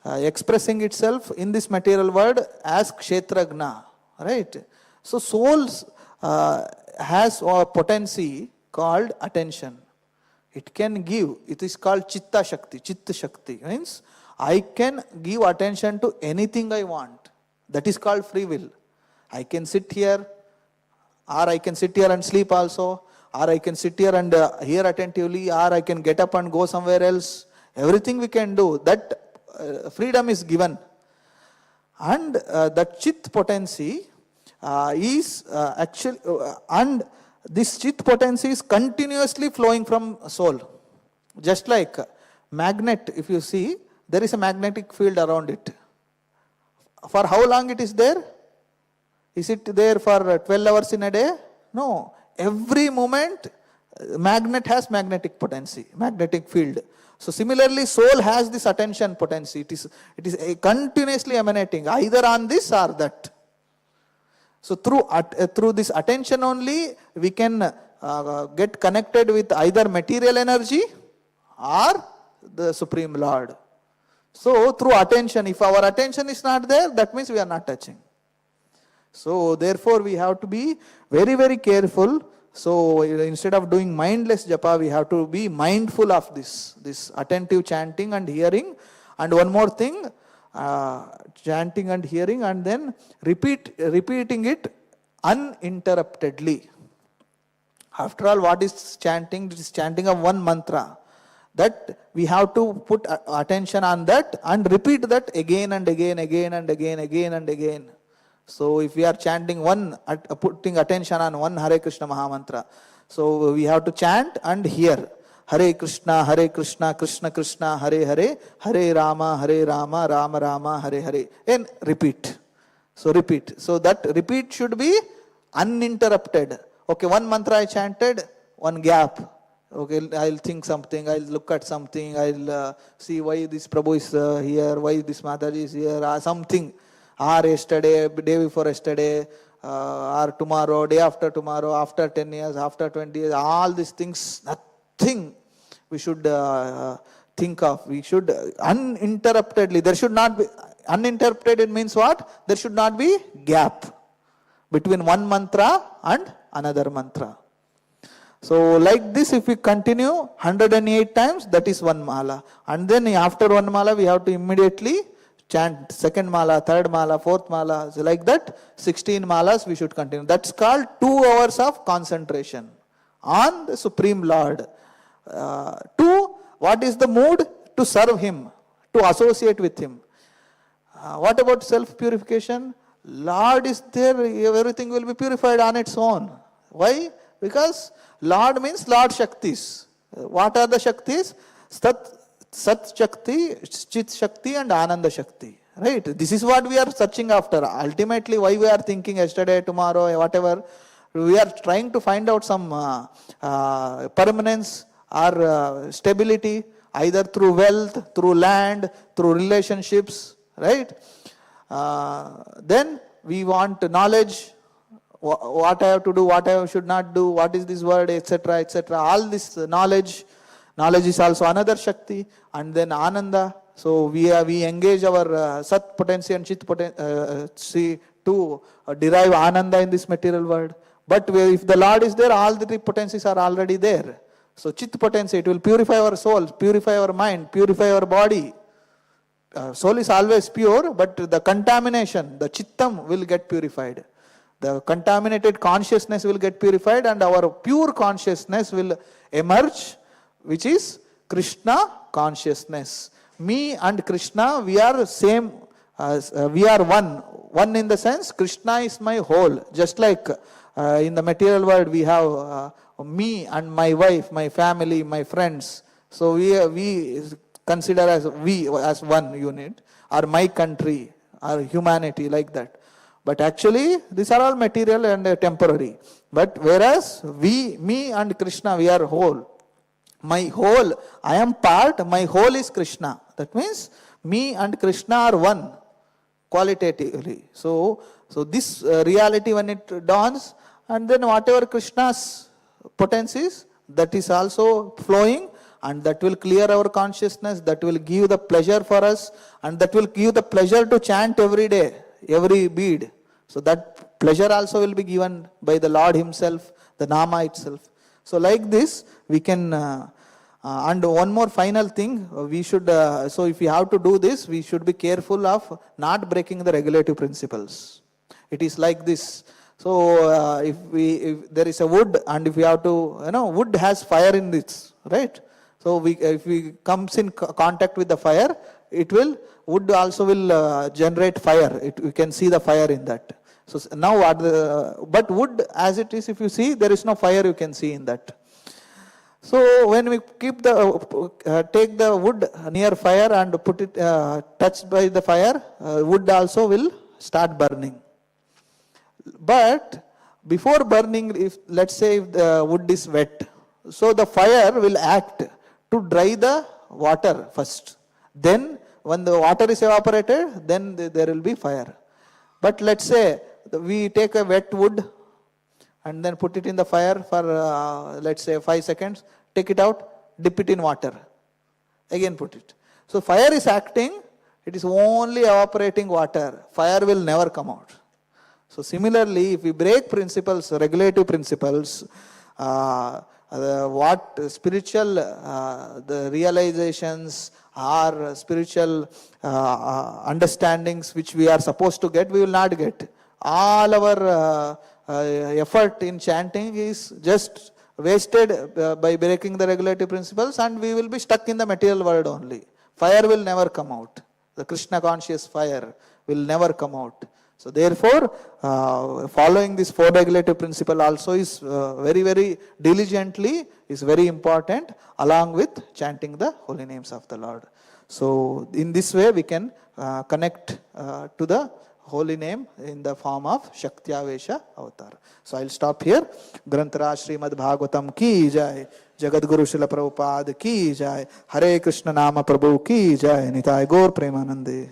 expressing itself in this material world as kshetragna, right? So soul has a potency called attention. It can give, it is called chitta shakti. Chitta shakti means I can give attention to anything I want. That is called free will. I can sit here, or I can sit here and sleep also, or I can sit here and hear attentively, or I can get up and go somewhere else. Everything we can do. That freedom is given. And that chit potency is actually, and this chit potency is continuously flowing from soul. Just like magnet, if you see, there is a magnetic field around it. For how long it is there? Is it there for 12 hours in a day? No. Every moment, magnet has magnetic potency, magnetic field. So similarly, soul has this attention potency. It is continuously emanating, either on this or that. So through this attention only, we can get connected with either material energy or the Supreme Lord. So through attention, if our attention is not there, that means we are not touching. So therefore we have to be very, very careful. So instead of doing mindless japa, we have to be mindful of this attentive chanting and hearing. And one more thing, chanting and hearing, and then repeating it uninterruptedly. After all, what is chanting? It is chanting of one mantra. That we have to put attention on that and repeat that again and again, again and again, again and again. So if we are chanting putting attention on one Hare Krishna Mahamantra, so we have to chant and hear. Hare Krishna, Krishna Krishna, Hare Hare, Hare Rama, Rama Rama, Hare Hare. And repeat. So repeat. So that repeat should be uninterrupted. Okay, one mantra I chanted, one gap. Okay, I'll think something, I'll look at something, I'll see why this Prabhu is here, why this Mataji is here, or something. Or yesterday, day before yesterday, or tomorrow, day after tomorrow, after 10 years, after 20 years, all these things, nothing we should think of. We should uninterruptedly, there should not be, uninterrupted means what? There should not be gap between one mantra and another mantra. So like this, if we continue 108 times, that is one mala. And then after one mala, we have to immediately chant second mala, third mala, fourth mala. So like that, 16 malas we should continue. That's called 2 hours of concentration on the Supreme Lord. What is the mood? To serve Him, to associate with Him. What about self-purification? Lord is there, everything will be purified on its own. Why? Because Lord means Lord Shaktis. What are the Shaktis? Sat Shakti, Chit Shakti and Ananda Shakti. Right? This is what we are searching after. Ultimately, why we are thinking yesterday, tomorrow, whatever, we are trying to find out some permanence or stability, either through wealth, through land, through relationships, right? Then we want knowledge, what I have to do, what I should not do, what is this word, etc., etc. All this knowledge is also another Shakti. And then Ananda. So we engage our Sat potency and Chit potency to derive Ananda in this material world. But if the Lord is there, all the three potencies are already there. So chit potency, it will purify our soul, purify our mind, purify our body. Soul is always pure, but the contamination, the chittam will get purified. The contaminated consciousness will get purified and our pure consciousness will emerge, which is Krishna consciousness. Me and Krishna, we are same, we are one. One in the sense, Krishna is my whole. Just like in the material world, we have me and my wife, my family, my friends. So we consider as we as one unit, or my country, or humanity, like that. But actually, these are all material and temporary. But whereas me and Krishna, we are whole. My whole, I am part, my whole is Krishna. That means me and Krishna are one, qualitatively. So this reality, when it dawns, and then whatever Krishna's potencies, that is also flowing, and that will clear our consciousness, that will give the pleasure for us, and that will give the pleasure to chant every day, every bead. So that pleasure also will be given by the Lord himself, the Nama itself. So like this, we can, and one more final thing, we should, so if we have to do this, we should be careful of not breaking the regulative principles. It is like this. So if there is a wood, and if we have to, wood has fire in it, right? So if we comes in contact with the fire, wood also will generate fire. We can see the fire in that. So now, but wood as it is, if you see, there is no fire you can see in that. So when we take the wood near fire and put it touched by the fire, wood also will start burning. But before burning, if let's say if the wood is wet, so the fire will act to dry the water first. Then when the water is evaporated, then there will be fire. But let's say we take a wet wood and then put it in the fire for let's say 5 seconds, take it out, dip it in water, again put it. So fire is acting, it is only evaporating water. Fire will never come out. So similarly, if we break principles, regulative principles, what spiritual, the realizations or spiritual understandings which we are supposed to get, we will not get. All our effort in chanting is just wasted by breaking the regulative principles, and we will be stuck in the material world only. Fire will never come out. The Krishna conscious fire will never come out. So therefore, following this 4 regulative principle also is very, very diligently is very important, along with chanting the holy names of the Lord. So in this way we can connect to the holy name in the form of Shaktyavesha avatar. So I'll stop here. Grantaraj Srimad Bhagavatam ki jai, Jagadguru Srila Prabhupada ki jai, Hare Krishna Nama Prabhu ki jai, Nitai Gaur Premanande.